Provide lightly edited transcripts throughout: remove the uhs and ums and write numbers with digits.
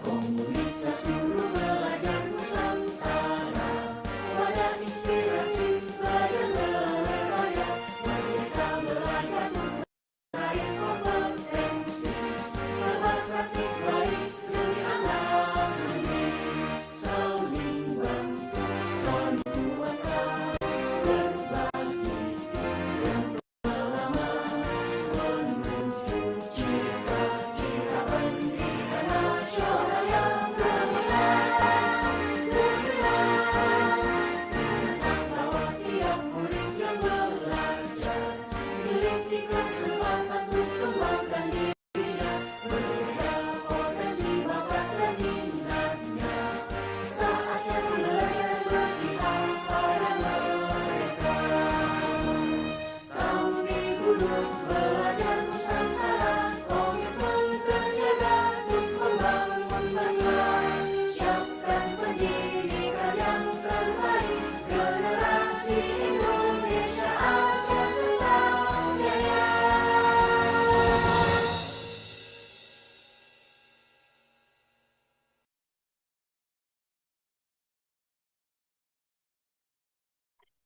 Komunitas guru belajar Nusantara, wadah inspirasi belajar berkarya, merdeka belajar meraih kompetensi, hebat praktik baik demi anak negeri, saling bantu, saling kuatkan, berbagi dan pengalaman menuju cita-cita pendidikan nasional yang gemilang. Bahwa tiap murid yang belajar memiliki kesempatan untuk kembangkan dirinya, berbeda potensi, bakat dan minatnya. Saatnya belajar berpihak pada mereka. Kami guru belajar Nusantara, komitmen terjaga untuk membangun bangsa. Siapkan pendidikan yang terbaik, generasi Indonesia akan tetap jaya.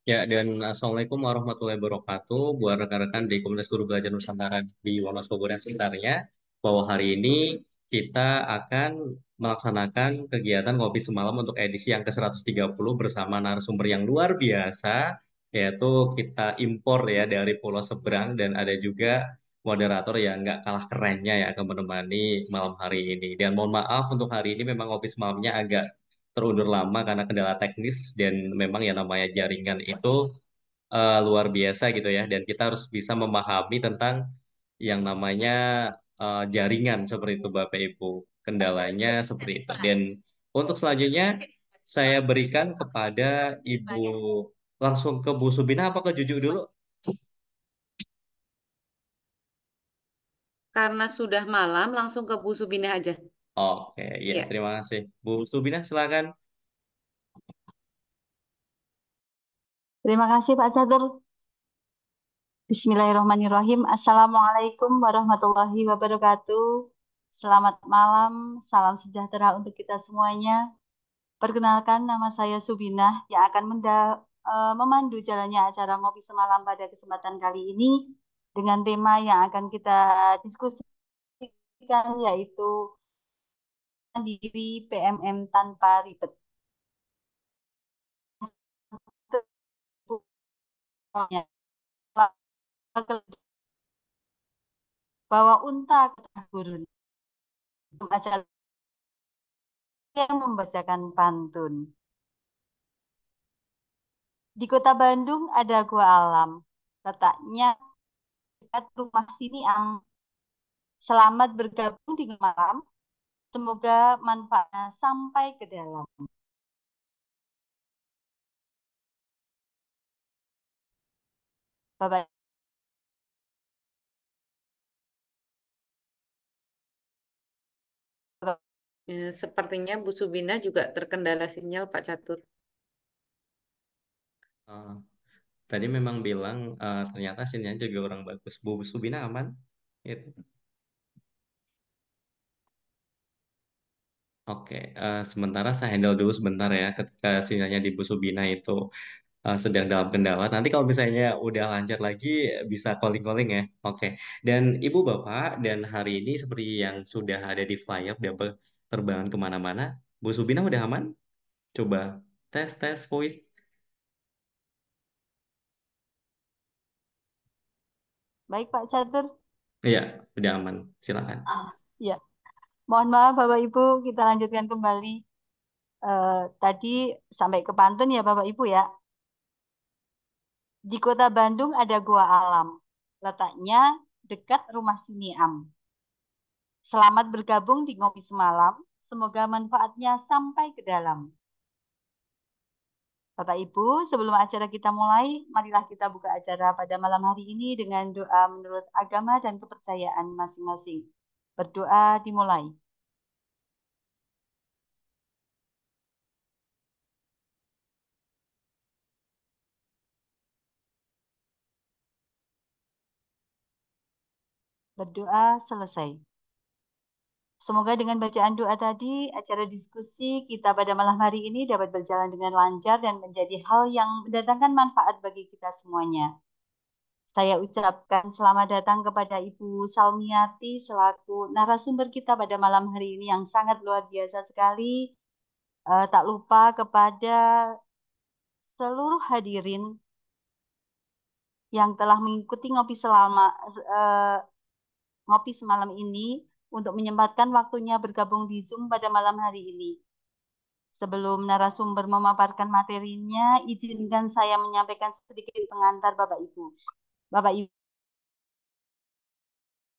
Ya, dan Assalamualaikum warahmatullahi wabarakatuh buat rekan-rekan di Komunitas Guru Belajar Nusantara di Wonosobo dan sekitarnya. Bahwa hari ini kita akan melaksanakan kegiatan Ngopi Semalam untuk edisi yang ke-130 bersama narasumber yang luar biasa, yaitu kita impor ya dari Pulau Seberang dan ada juga moderator yang nggak kalah kerennya ya akan menemani malam hari ini. Dan mohon maaf untuk hari ini memang Ngopi Semalamnya agak terundur lama karena kendala teknis dan memang yang namanya jaringan itu luar biasa gitu ya dan kita harus bisa memahami tentang yang namanya jaringan seperti itu Bapak Ibu kendalanya seperti itu dan untuk selanjutnya saya berikan kepada Ibu langsung ke Bu Subina apa ke Juju dulu. Karena sudah malam, langsung ke Bu Subina aja. Oke ya Iya. terima kasih Bu Subina silakan. Terima kasih Pak Catur. Bismillahirrahmanirrahim. Assalamualaikum warahmatullahi wabarakatuh. Selamat malam, salam sejahtera untuk kita semuanya. Perkenalkan nama saya Subinah yang akan memandu jalannya acara Ngopi Semalam pada kesempatan kali ini dengan tema yang akan kita diskusikan yaitu mandiri PMM tanpa ribet. Bahwa unta ketah gurun membaca yang membacakan pantun. Di kota Bandung ada gua alam, letaknya dekat rumah sini am. Selamat bergabung di malam, semoga manfaatnya sampai ke dalam. Bapak Sepertinya Bu Subina juga terkendala sinyal Pak Catur. Eh, Tadi memang bilang ternyata sinyalnya juga kurang bagus. Bu Subina aman? Gitu. Oke, sementara saya handle dulu sebentar ya ketika sinyalnya di Bu Subina itu sedang dalam kendala. Nanti kalau misalnya udah lancar lagi bisa calling-calling ya. Oke, dan Ibu Bapak dan hari ini seperti yang sudah ada di flyer udah terbangun kemana-mana. Bu Subina udah aman? Coba tes tes voice. Baik Pak Catur. Iya, udah aman. Silakan. Ya, mohon maaf Bapak Ibu, kita lanjutkan kembali. Tadi sampai ke pantun ya Bapak Ibu ya. Di kota Bandung ada gua alam. Letaknya dekat rumah Siniam. Selamat bergabung di Ngopi Semalam. Semoga manfaatnya sampai ke dalam. Bapak Ibu, sebelum acara kita mulai, marilah kita buka acara pada malam hari ini dengan doa menurut agama dan kepercayaan masing-masing. Berdoa dimulai. Berdoa selesai. Semoga dengan bacaan doa tadi, acara diskusi kita pada malam hari ini dapat berjalan dengan lancar dan menjadi hal yang mendatangkan manfaat bagi kita semuanya. Saya ucapkan selamat datang kepada Ibu Salmiati selaku narasumber kita pada malam hari ini yang sangat luar biasa sekali. Tak lupa kepada seluruh hadirin yang telah mengikuti ngopi semalam ini untuk menyempatkan waktunya bergabung di Zoom pada malam hari ini. Sebelum narasumber memaparkan materinya, izinkan saya menyampaikan sedikit pengantar Bapak Ibu. Bapak Ibu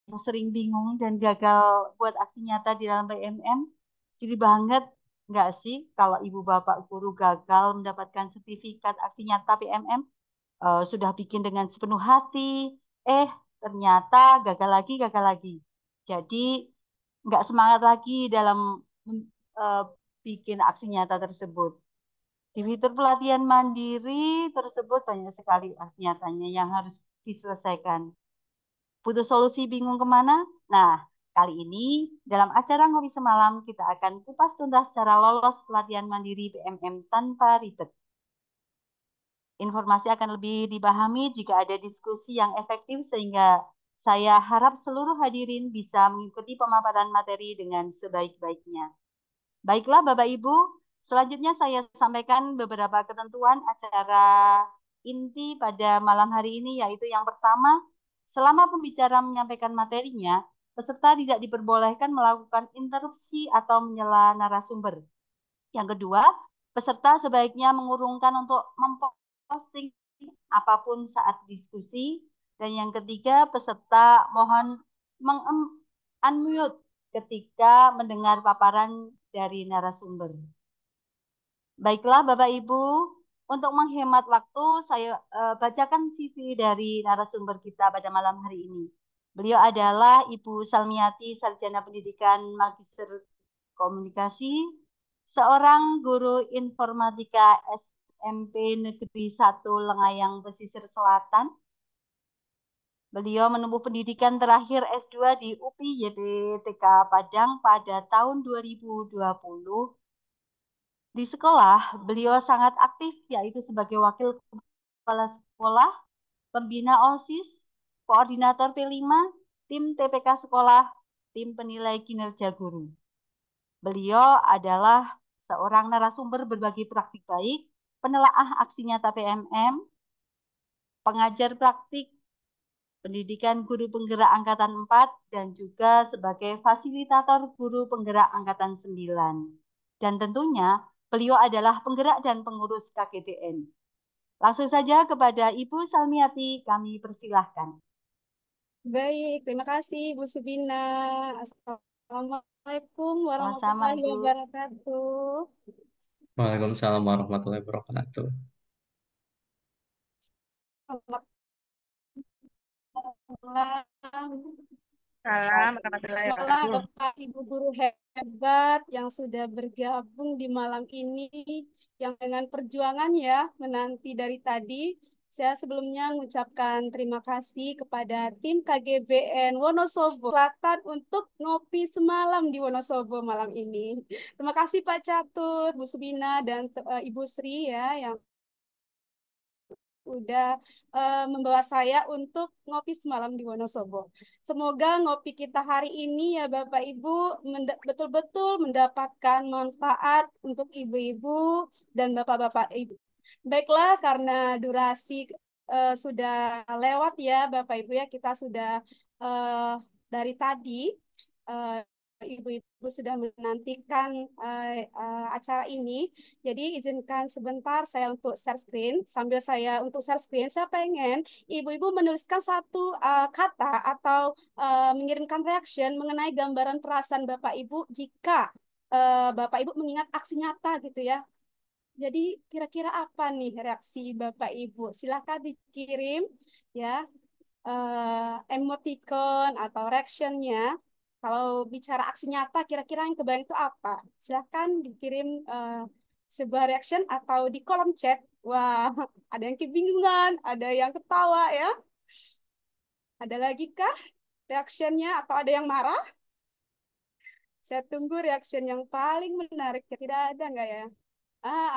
yang sering bingung dan gagal buat aksi nyata di dalam PMM, sedih banget nggak sih kalau Ibu Bapak guru gagal mendapatkan sertifikat aksi nyata PMM? Sudah bikin dengan sepenuh hati, ternyata gagal lagi. Jadi nggak semangat lagi dalam uh, bikin aksi nyata tersebut. Di fitur pelatihan mandiri tersebut banyak sekali aksi nyatanya yang harus diselesaikan. Butuh solusi bingung kemana? Nah, kali ini dalam acara Ngopi Semalam kita akan kupas tuntas cara lolos pelatihan mandiri PMM tanpa ribet. Informasi akan lebih dipahami jika ada diskusi yang efektif sehingga saya harap seluruh hadirin bisa mengikuti pemaparan materi dengan sebaik-baiknya. Baiklah Bapak Ibu, selanjutnya saya sampaikan beberapa ketentuan acara inti pada malam hari ini, yaitu yang pertama, selama pembicara menyampaikan materinya, peserta tidak diperbolehkan melakukan interupsi atau menyela narasumber. Yang kedua, peserta sebaiknya mengurungkan untuk memposting apapun saat diskusi. Dan yang ketiga, peserta mohon unmute ketika mendengar paparan dari narasumber. Baiklah Bapak Ibu, untuk menghemat waktu saya bacakan CV dari narasumber kita pada malam hari ini. Beliau adalah Ibu Salmiati, Sarjana Pendidikan Magister Komunikasi, seorang guru informatika SMP Negeri 1 Lengayang Pesisir Selatan. Beliau menempuh pendidikan terakhir S2 di UPI YPTK Padang pada tahun 2020. Di sekolah, beliau sangat aktif, yaitu sebagai wakil kepala sekolah, pembina OSIS, koordinator P5, tim TPK sekolah, tim penilai kinerja guru. Beliau adalah seorang narasumber berbagi praktik baik, penelaah aksi nyata PMM, pengajar praktik, pendidikan guru penggerak Angkatan 4, dan juga sebagai fasilitator guru penggerak Angkatan 9. Dan tentunya beliau adalah penggerak dan pengurus KGBN. Langsung saja kepada Ibu Salmiati, kami persilahkan. Baik, terima kasih Bu Subina. Assalamualaikum Sama-sama, warahmatullahi Ibu. wabarakatuh. Waalaikumsalam warahmatullahi wabarakatuh. Selamat malam. Salam warahmatullahi Malam wabarakatuh. Bapak Ibu guru hebat yang sudah bergabung di malam ini, yang dengan perjuangan ya menanti dari tadi. Saya sebelumnya mengucapkan terima kasih kepada tim KGBN Wonosobo Selatan untuk ngopi semalam di Wonosobo malam ini. Terima kasih Pak Catur, Bu Subina, dan Ibu Sri ya yang udah membawa saya untuk ngopi semalam di Wonosobo. Semoga ngopi kita hari ini ya Bapak Ibu betul-betul mendapatkan manfaat untuk ibu-ibu dan bapak-bapak ibu. Baiklah, karena durasi sudah lewat ya Bapak Ibu ya. Kita sudah eh, dari tadi eh, Ibu-ibu sudah menantikan acara ini. Jadi izinkan sebentar saya untuk share screen. Sambil saya untuk share screen, saya pengen ibu-ibu menuliskan satu kata atau mengirimkan reaction mengenai gambaran perasaan Bapak Ibu jika Bapak Ibu mengingat aksi nyata gitu ya. Jadi kira-kira apa nih reaksi Bapak Ibu? Silahkan dikirim ya emoticon atau reactionnya. Kalau bicara aksi nyata, kira-kira yang kebayang itu apa? Silahkan dikirim sebuah reaction atau di kolom chat. Wah, ada yang kebingungan, ada yang ketawa ya. Ada lagi kah reactionnya atau ada yang marah? Saya tunggu reaction yang paling menarik. Tidak ada nggak ya?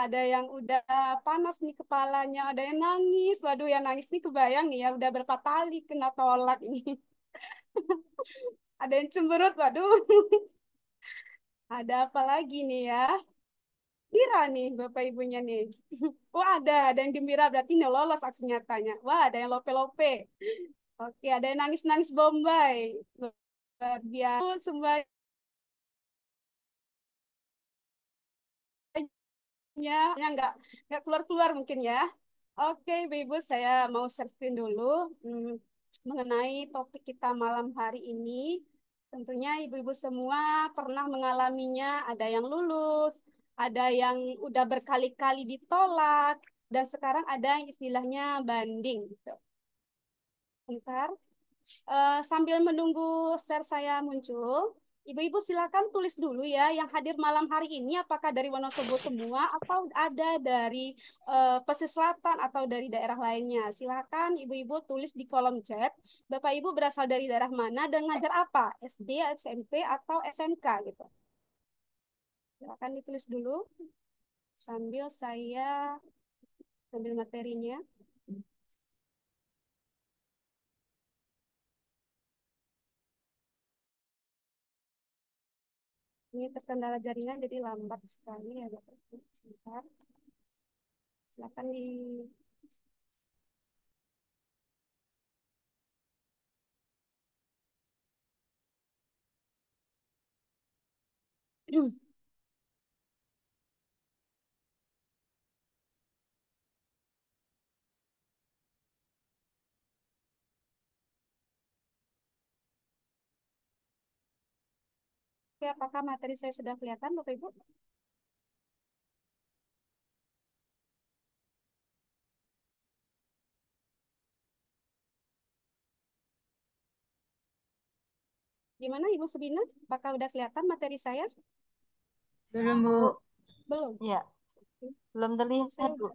Ada yang udah panas nih kepalanya, ada yang nangis. Waduh, yang nangis nih kebayang nih ya, udah berapa kali kena tolak ini. Ada yang cemberut, waduh. Ada apa lagi nih ya? Gembira nih Bapak Ibunya nih. Wah, ada yang gembira berarti nih lolos aksi nyatanya. Wah, ada yang lope-lope. Oke, ada yang nangis-nangis Bombay. Luar biasa semuanya yang nggak keluar-keluar mungkin ya. Oke, Ibu-ibu, saya mau share screen dulu mengenai topik kita malam hari ini. Tentunya ibu-ibu semua pernah mengalaminya, ada yang lulus, ada yang udah berkali-kali ditolak, dan sekarang ada yang istilahnya banding gitu. Bentar. Sambil menunggu share saya muncul, ibu-ibu silakan tulis dulu ya yang hadir malam hari ini apakah dari Wonosobo semua atau ada dari pesisir selatan atau dari daerah lainnya. Silakan ibu-ibu tulis di kolom chat. Bapak Ibu berasal dari daerah mana dan ngajar apa? SD, SMP atau SMK gitu. Silakan ditulis dulu sambil saya ambil materinya. Ini terkendala jaringan jadi lambat sekali ya Bapak Ibu. Sebentar. Silakan di Oke, apakah materi saya sudah kelihatan Bapak Ibu? Gimana Ibu Subina? Apakah udah kelihatan materi saya? Belum, Bu. Belum. Ya, belum terlihat, Saya Bu.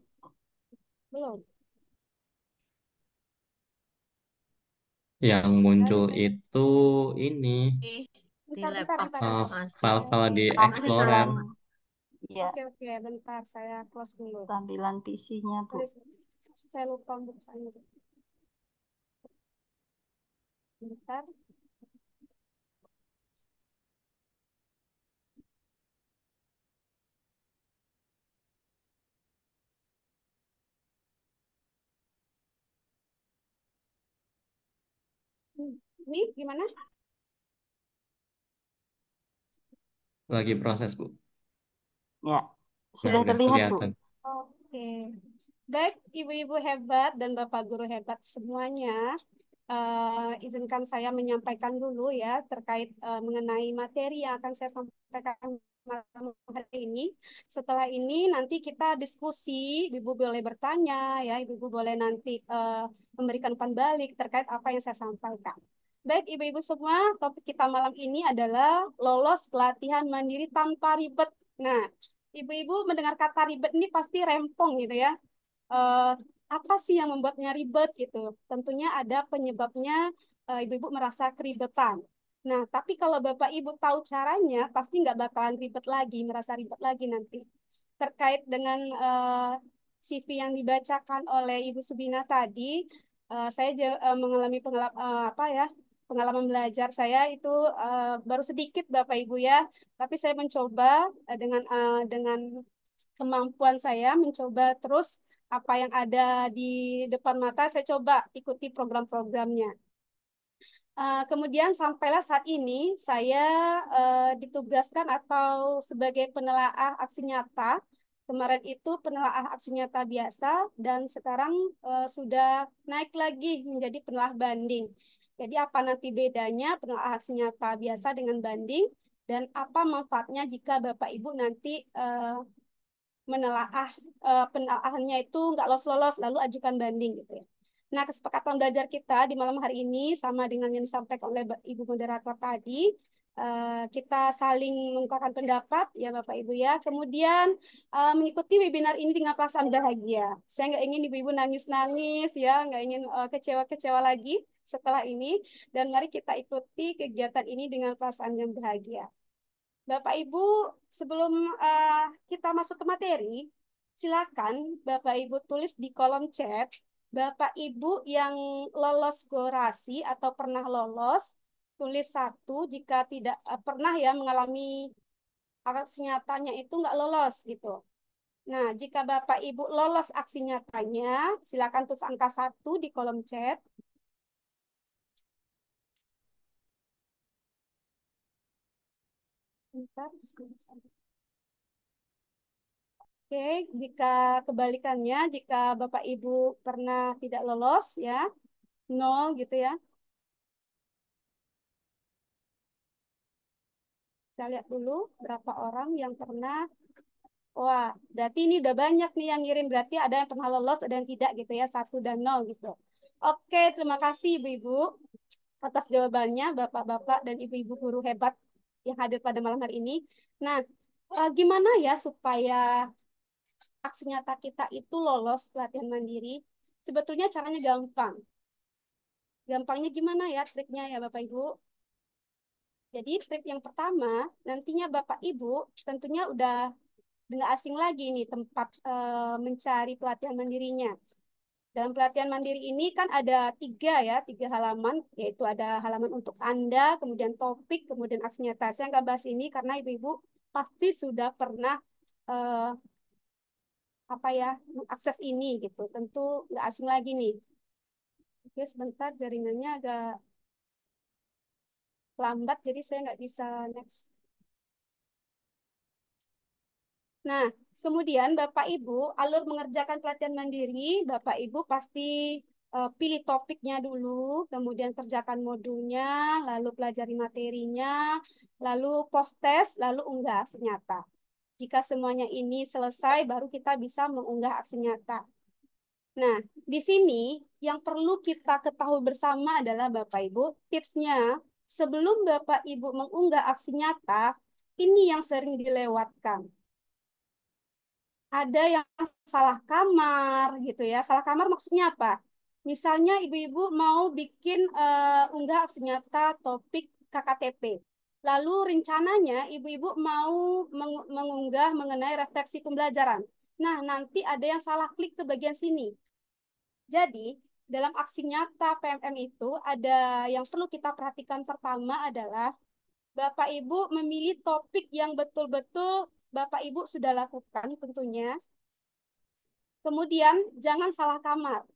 belum. Yang muncul itu ini Bentar, bentar, laptop bentar. file-file di Explorer. Tampilan, ya, Oke, bentar. Saya close dulu. tampilan PC-nya, Bu. Saya lupa bukanya. Bentar. Ini gimana? Lagi proses, Bu. Ya, Nah, sudah udah terlihat, Bu. kelihatan. Oke. Baik, ibu-ibu hebat dan bapak guru hebat semuanya. Izinkan saya menyampaikan dulu ya terkait mengenai materi yang akan saya sampaikan malam hari ini. Setelah ini nanti kita diskusi, ibu boleh bertanya ya, ibu boleh nanti memberikan umpan balik terkait apa yang saya sampaikan. Baik, ibu-ibu semua, topik kita malam ini adalah lolos pelatihan mandiri tanpa ribet. Nah, ibu-ibu mendengar kata ribet ini pasti rempong gitu ya. Eh, Apa sih yang membuatnya ribet gitu? Tentunya ada penyebabnya ibu-ibu merasa keribetan. Nah, tapi kalau Bapak Ibu tahu caranya, pasti nggak bakalan ribet lagi, merasa ribet lagi nanti. Terkait dengan CV yang dibacakan oleh Ibu Subina tadi, saya mengalami apa ya, pengalaman belajar saya itu baru sedikit Bapak Ibu ya, tapi saya mencoba dengan kemampuan saya mencoba terus apa yang ada di depan mata, saya coba ikuti program-programnya. Kemudian sampailah saat ini saya ditugaskan atau sebagai penelaah aksi nyata. Kemarin itu penelaah aksi nyata biasa dan sekarang sudah naik lagi menjadi penelaah banding. Jadi apa nanti bedanya penelaah aksi nyata biasa dengan banding dan apa manfaatnya jika Bapak Ibu nanti menelaah penelaahannya itu nggak lolos-lolos lalu ajukan banding gitu ya. Nah, kesepakatan belajar kita di malam hari ini sama dengan yang disampaikan oleh Ibu Moderator tadi, kita saling mengungkapkan pendapat ya Bapak Ibu ya. Kemudian mengikuti webinar ini dengan perasaan bahagia. Saya nggak ingin Ibu-Ibu nangis-nangis ya, nggak ingin kecewa-kecewa lagi setelah ini. Dan mari kita ikuti kegiatan ini dengan perasaan yang bahagia. Bapak Ibu, sebelum kita masuk ke materi, silakan Bapak Ibu tulis di kolom chat, Bapak Ibu yang lolos gorasi atau pernah lolos, tulis 1 jika tidak pernah ya mengalami aksi nyatanya itu nggak lolos gitu. Nah, jika Bapak Ibu lolos aksi nyatanya, silakan tulis angka 1 di kolom chat. Bentar. Oke, jika kebalikannya, jika Bapak Ibu pernah tidak lolos ya, 0 gitu ya. Saya lihat dulu berapa orang yang pernah. Wah, berarti ini udah banyak nih yang ngirim. Berarti ada yang pernah lolos, ada yang tidak gitu ya, 1 dan 0 gitu. Oke, terima kasih Ibu-Ibu atas jawabannya, Bapak-Bapak dan Ibu-Ibu guru hebat yang hadir pada malam hari ini. Nah, gimana ya supaya aksi nyata kita itu lolos pelatihan mandiri? Sebetulnya caranya gampang. Gampangnya gimana ya triknya ya Bapak Ibu? Jadi trik yang pertama, nantinya Bapak Ibu tentunya udah nggak asing lagi nih tempat mencari pelatihan mandirinya. Dalam pelatihan mandiri ini kan ada 3 ya, 3 halaman, yaitu ada halaman untuk Anda, kemudian topik, kemudian aksi nyata. Saya nggak bahas ini karena Ibu-Ibu pasti sudah pernah apa ya mengakses ini gitu. Tentu nggak asing lagi nih. Oke, sebentar jaringannya agak lambat, jadi saya nggak bisa next. Nah, kemudian Bapak Ibu, alur mengerjakan pelatihan mandiri, Bapak Ibu pasti pilih topiknya dulu, kemudian kerjakan modulnya, lalu pelajari materinya, lalu post test, lalu unggah aksi nyata. Jika semuanya ini selesai, baru kita bisa mengunggah aksi nyata. Nah, di sini yang perlu kita ketahui bersama adalah Bapak Ibu, tipsnya sebelum Bapak Ibu mengunggah aksi nyata, ini yang sering dilewatkan. Ada yang salah kamar gitu ya. Salah kamar maksudnya apa? Misalnya ibu-ibu mau bikin unggah aksi nyata topik KKTP. Lalu rencananya ibu-ibu mau mengunggah mengenai refleksi pembelajaran. Nah, nanti ada yang salah klik ke bagian sini. Jadi, dalam aksi nyata PMM itu ada yang perlu kita perhatikan pertama adalah Bapak Ibu memilih topik yang betul-betul Bapak Ibu sudah lakukan tentunya. Kemudian jangan salah kamar.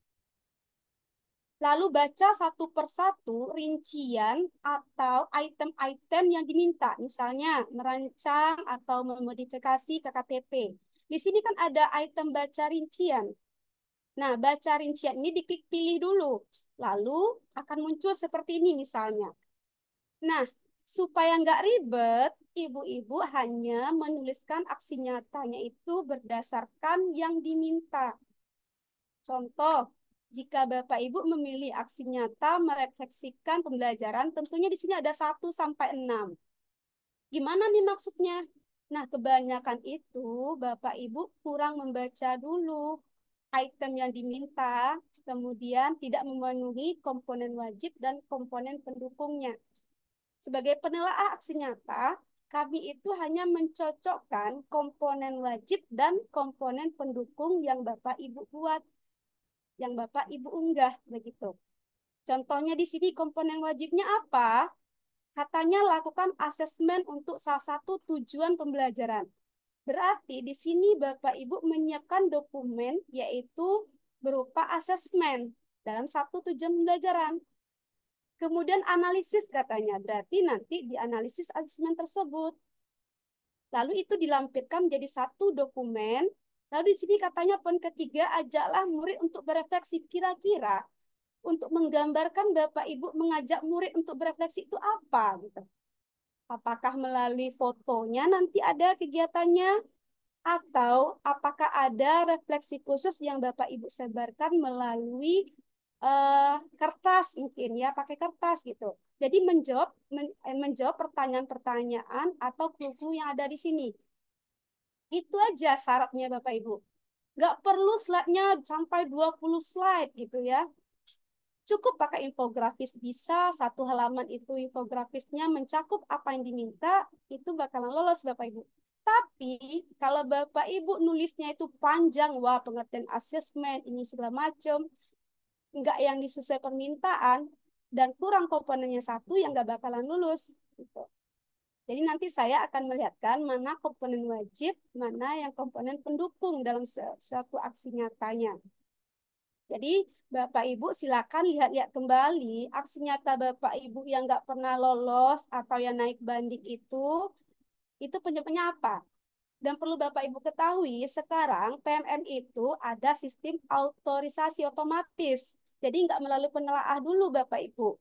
Lalu baca satu persatu rincian atau item-item yang diminta. Misalnya merancang atau memodifikasi KKTP. Di sini kan ada item baca rincian. Nah, baca rincian ini diklik pilih dulu. Lalu akan muncul seperti ini misalnya. Nah, supaya nggak ribet, ibu-ibu hanya menuliskan aksi nyatanya itu berdasarkan yang diminta. Contoh, jika Bapak Ibu memilih aksi nyata merefleksikan pembelajaran, tentunya di sini ada 1 sampai 6. Gimana nih maksudnya? Nah, kebanyakan itu Bapak Ibu kurang membaca dulu item yang diminta, kemudian tidak memenuhi komponen wajib dan komponen pendukungnya. Sebagai penelaah aksi nyata, kami itu hanya mencocokkan komponen wajib dan komponen pendukung yang Bapak Ibu buat, yang Bapak Ibu unggah begitu. Contohnya di sini komponen wajibnya apa? Katanya lakukan asesmen untuk salah satu tujuan pembelajaran. Berarti di sini Bapak Ibu menyiapkan dokumen yaitu berupa asesmen dalam satu tujuan pembelajaran. Kemudian analisis katanya, berarti nanti dianalisis asesmen tersebut. Lalu itu dilampirkan menjadi satu dokumen. Lalu di sini katanya poin ketiga, ajaklah murid untuk berefleksi. Kira-kira untuk menggambarkan Bapak Ibu mengajak murid untuk berefleksi itu apa? Gitu. Apakah melalui fotonya nanti ada kegiatannya? Atau apakah ada refleksi khusus yang Bapak Ibu sebarkan melalui kertas mungkin ya, pakai kertas gitu. Jadi menjawab pertanyaan-pertanyaan atau clue yang ada di sini. Itu aja syaratnya Bapak Ibu. Nggak perlu slide-nya sampai 20 slide gitu ya. Cukup pakai infografis, bisa satu halaman itu infografisnya mencakup apa yang diminta, itu bakalan lolos Bapak Ibu. Tapi kalau Bapak Ibu nulisnya itu panjang, wah pengertian asesmen, ini segala macam, nggak yang disesuai permintaan, dan kurang komponennya satu, yang nggak bakalan lulus. Gitu. Jadi nanti saya akan melihatkan mana komponen wajib, mana yang komponen pendukung dalam satu aksi nyatanya. Jadi Bapak Ibu silakan lihat-lihat kembali aksi nyata Bapak Ibu yang nggak pernah lolos atau yang naik banding itu penyebabnya apa? Dan perlu Bapak Ibu ketahui, sekarang PMM itu ada sistem autorisasi otomatis. Jadi nggak melalui penelaah dulu Bapak Ibu.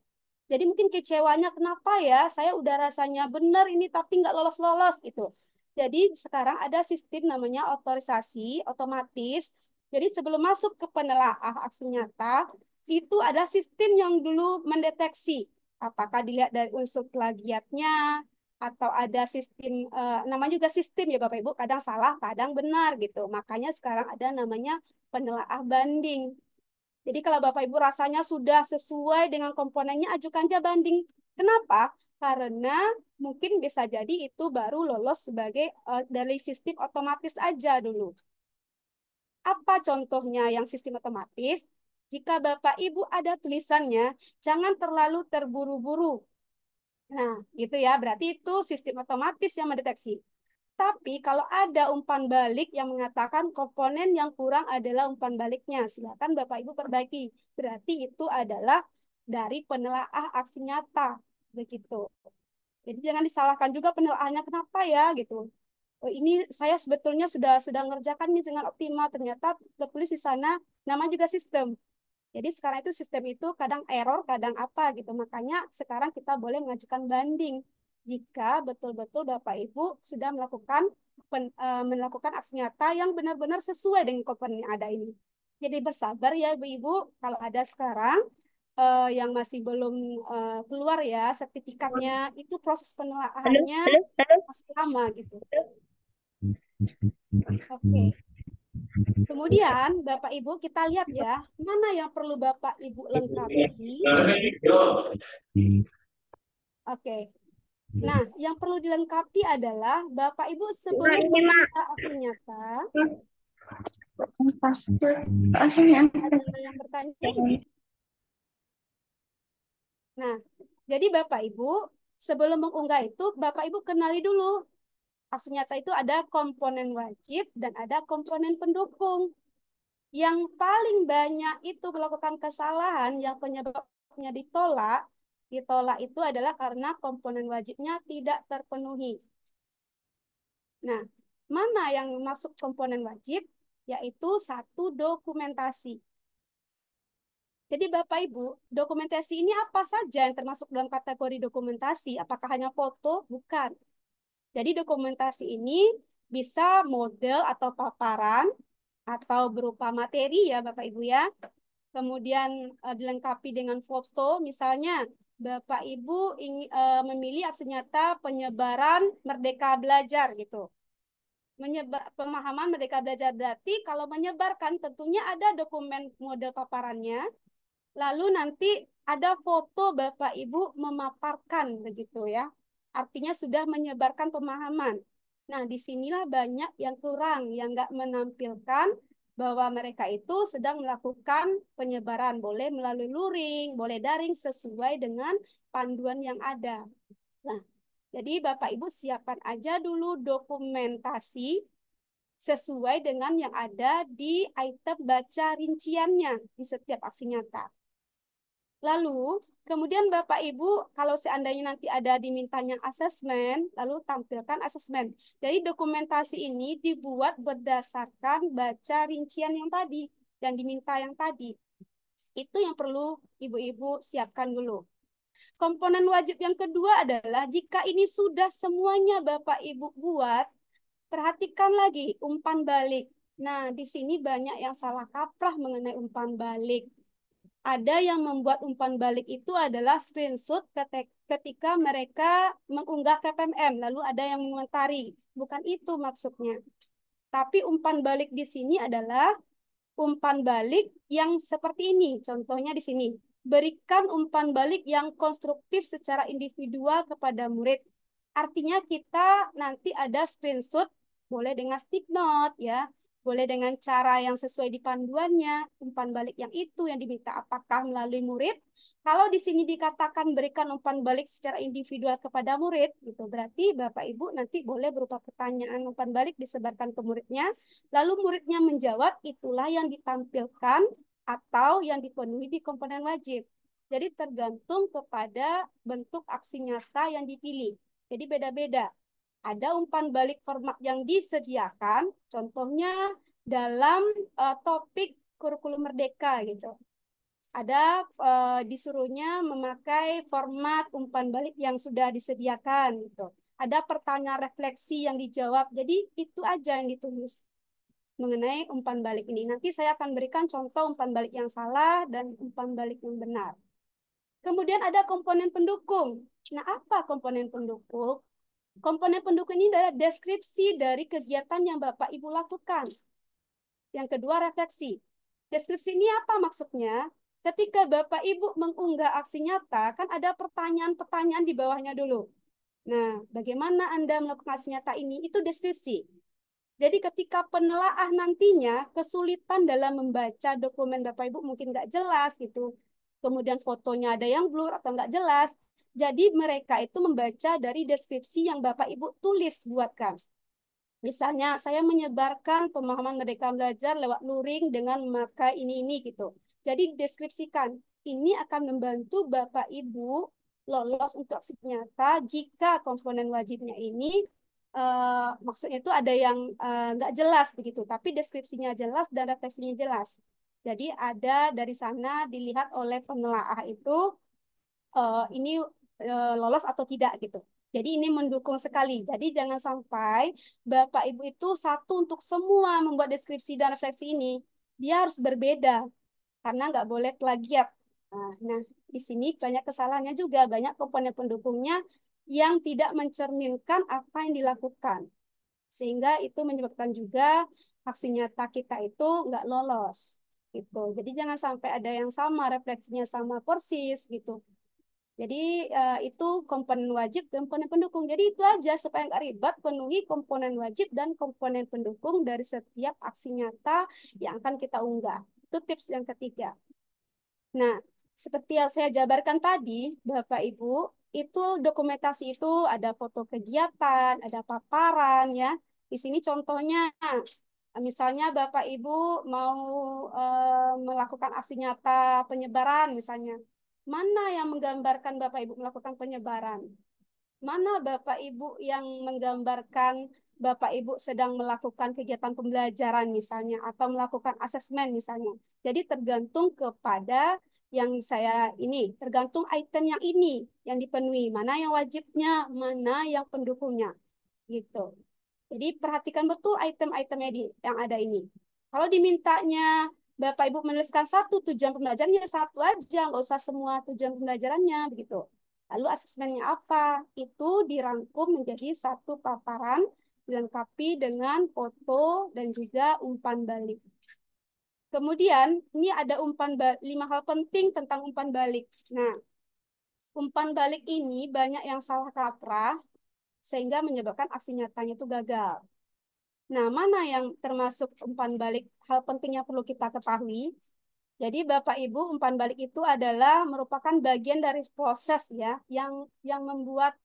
Jadi mungkin kecewanya kenapa ya, saya udah rasanya benar ini tapi nggak lolos-lolos gitu. Jadi sekarang ada sistem namanya otorisasi otomatis. Jadi sebelum masuk ke penelaah aksi nyata, itu ada sistem yang dulu mendeteksi apakah dilihat dari unsur plagiatnya, atau ada sistem namanya juga sistem ya Bapak Ibu, kadang salah kadang benar gitu, makanya sekarang ada namanya penelaah banding. Jadi kalau Bapak Ibu rasanya sudah sesuai dengan komponennya, ajukan aja banding. Kenapa? Karena mungkin bisa jadi itu baru lolos sebagai dari sistem otomatis aja dulu. Apa contohnya yang sistem otomatis? Jika Bapak Ibu ada tulisannya, jangan terlalu terburu-buru. Nah, gitu ya. Berarti itu sistem otomatis yang mendeteksi. Tapi kalau ada umpan balik yang mengatakan komponen yang kurang adalah umpan baliknya, silakan Bapak Ibu perbaiki. Berarti itu adalah dari penelaah aksi nyata. Begitu. Jadi jangan disalahkan juga penelaahannya, kenapa ya gitu. Oh, ini saya sebetulnya sudah ngerjakan ini dengan optimal, ternyata tertulis di sana nama juga sistem. Jadi sekarang itu sistem itu kadang error, kadang apa gitu. Makanya sekarang kita boleh mengajukan banding jika betul-betul Bapak Ibu sudah melakukan aksi nyata yang benar-benar sesuai dengan komponen yang ada ini. Jadi bersabar ya Ibu-Ibu, kalau ada sekarang yang masih belum keluar ya sertifikatnya, itu proses penelaahannya masih lama gitu. Oke. Kemudian Bapak Ibu kita lihat ya, mana yang perlu Bapak Ibu lengkapi. Oke. Nah, yang perlu dilengkapi adalah Bapak Ibu sebelum membuka aksi nyata. Ada yang bertanya? Nah, jadi Bapak Ibu sebelum mengunggah itu Bapak Ibu kenali dulu. Aksi nyata itu ada komponen wajib dan ada komponen pendukung. Yang paling banyak itu melakukan kesalahan yang penyebabnya ditolak itu adalah karena komponen wajibnya tidak terpenuhi. Nah, mana yang masuk komponen wajib? Yaitu satu dokumentasi. Jadi Bapak Ibu, dokumentasi ini apa saja yang termasuk dalam kategori dokumentasi? Apakah hanya foto? Bukan. Jadi dokumentasi ini bisa model atau paparan, atau berupa materi ya Bapak Ibu ya. Kemudian dilengkapi dengan foto, misalnya Bapak Ibu memilih aksi nyata penyebaran Merdeka Belajar gitu. Pemahaman Merdeka Belajar berarti kalau menyebarkan tentunya ada dokumen model paparannya, lalu nanti ada foto Bapak Ibu memaparkan begitu ya. Artinya sudah menyebarkan pemahaman. Nah, disinilah banyak yang kurang, yang nggak menampilkan bahwa mereka itu sedang melakukan penyebaran, boleh melalui luring, boleh daring sesuai dengan panduan yang ada. Nah, jadi Bapak Ibu siapkan aja dulu dokumentasi sesuai dengan yang ada di item baca rinciannya di setiap aksi nyata. Lalu, kemudian Bapak Ibu, kalau seandainya nanti ada dimintanya asesmen, lalu tampilkan asesmen. Jadi dokumentasi ini dibuat berdasarkan baca rincian yang tadi, yang diminta yang tadi. Itu yang perlu Ibu-Ibu siapkan dulu. Komponen wajib yang kedua adalah jika ini sudah semuanya Bapak Ibu buat, perhatikan lagi umpan balik. Nah, di sini banyak yang salah kaprah mengenai umpan balik. Ada yang membuat umpan balik itu adalah screenshot ketika mereka mengunggah ke PMM, lalu ada yang mengomentari. Bukan itu maksudnya. Tapi umpan balik di sini adalah umpan balik yang seperti ini. Contohnya di sini. Berikan umpan balik yang konstruktif secara individual kepada murid. Artinya kita nanti ada screenshot, boleh dengan stick note ya. Boleh dengan cara yang sesuai di panduannya, umpan balik yang itu yang diminta apakah melalui murid. Kalau di sini dikatakan berikan umpan balik secara individual kepada murid, gitu. Berarti Bapak Ibu nanti boleh berupa pertanyaan umpan balik disebarkan ke muridnya, lalu muridnya menjawab, itulah yang ditampilkan atau yang dipenuhi di komponen wajib. Jadi tergantung kepada bentuk aksi nyata yang dipilih. Jadi beda-beda. Ada umpan balik format yang disediakan, contohnya dalam topik kurikulum merdeka gitu. Ada disuruhnya memakai format umpan balik yang sudah disediakan gitu. Ada pertanyaan refleksi yang dijawab. Jadi itu aja yang ditulis mengenai umpan balik ini. Nanti saya akan berikan contoh umpan balik yang salah dan umpan balik yang benar. Kemudian ada komponen pendukung. Nah, apa komponen pendukung? Komponen pendukung ini adalah deskripsi dari kegiatan yang Bapak Ibu lakukan. Yang kedua, refleksi. Deskripsi ini apa maksudnya? Ketika Bapak Ibu mengunggah aksi nyata, kan ada pertanyaan-pertanyaan di bawahnya dulu. Nah, bagaimana Anda melakukan aksi nyata ini? Itu deskripsi. Jadi ketika penelaah nantinya kesulitan dalam membaca dokumen Bapak Ibu mungkin nggak jelas gitu. Kemudian fotonya ada yang blur atau nggak jelas. Jadi mereka itu membaca dari deskripsi yang Bapak Ibu tulis buatkan. Misalnya saya menyebarkan pemahaman Merdeka Belajar lewat luring dengan memakai ini gitu. Jadi deskripsikan. Ini akan membantu Bapak Ibu lolos untuk aksi nyata jika komponen wajibnya ini maksudnya itu ada yang nggak jelas begitu, tapi deskripsinya jelas dan refleksinya jelas. Jadi ada dari sana dilihat oleh penelaah itu ini lolos atau tidak gitu. Jadi ini mendukung sekali. Jadi jangan sampai Bapak Ibu itu satu untuk semua membuat deskripsi dan refleksi ini. Dia harus berbeda karena nggak boleh plagiat. Nah, di sini banyak kesalahannya juga. Banyak komponen pendukungnya yang tidak mencerminkan apa yang dilakukan. Sehingga itu menyebabkan juga aksi nyata kita itu nggak lolos. Gitu. Jadi jangan sampai ada yang sama, refleksinya sama persis gitu. Jadi itu komponen wajib, komponen pendukung. Jadi itu aja supaya nggak ribet, penuhi komponen wajib dan komponen pendukung dari setiap aksi nyata yang akan kita unggah. Itu tips yang ketiga. Nah, seperti yang saya jabarkan tadi, Bapak Ibu, itu dokumentasi itu ada foto kegiatan, ada paparan ya. Di sini contohnya, misalnya Bapak Ibu mau melakukan aksi nyata penyebaran misalnya. Mana yang menggambarkan Bapak Ibu melakukan penyebaran? Mana Bapak Ibu yang menggambarkan Bapak Ibu sedang melakukan kegiatan pembelajaran misalnya atau melakukan asesmen misalnya. Jadi tergantung kepada yang saya ini, tergantung item yang ini yang dipenuhi, mana yang wajibnya, mana yang pendukungnya. Gitu. Jadi perhatikan betul item-itemnya yang ada ini. Kalau dimintanya Bapak Ibu menuliskan satu tujuan pembelajarannya satu aja, nggak usah semua tujuan pembelajarannya begitu. Lalu asesmennya apa? Itu dirangkum menjadi satu paparan dilengkapi dengan foto dan juga umpan balik. Kemudian ini ada 5 hal penting tentang umpan balik. Nah, umpan balik ini banyak yang salah kaprah sehingga menyebabkan aksi nyatanya itu gagal. Nah, mana yang termasuk umpan balik hal penting yang perlu kita ketahui? Jadi Bapak Ibu, umpan balik itu adalah merupakan bagian dari proses ya yang membuat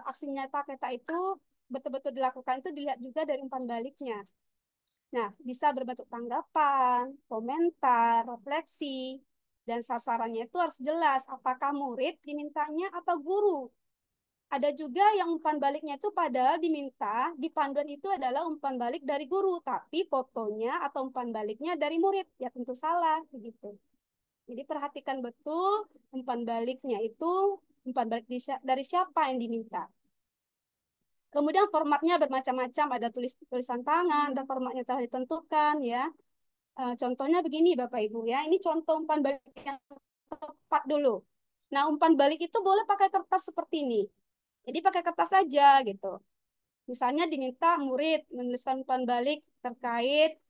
aksi nyata kita itu betul-betul dilakukan itu dilihat juga dari umpan baliknya. Nah, bisa berbentuk tanggapan, komentar, refleksi, dan sasarannya itu harus jelas. Apakah murid dimintanya atau guru? Ada juga yang umpan baliknya itu padahal diminta di panduan itu adalah umpan balik dari guru, tapi fotonya atau umpan baliknya dari murid. Ya tentu salah, begitu. Jadi perhatikan betul umpan baliknya itu umpan balik dari siapa yang diminta. Kemudian formatnya bermacam-macam, ada tulisan tangan, ada formatnya telah ditentukan ya. Contohnya begini Bapak Ibu ya, ini contoh umpan balik yang tepat dulu. Nah, umpan balik itu boleh pakai kertas seperti ini. Jadi pakai kertas saja gitu. Misalnya diminta murid menuliskan umpan balik terkait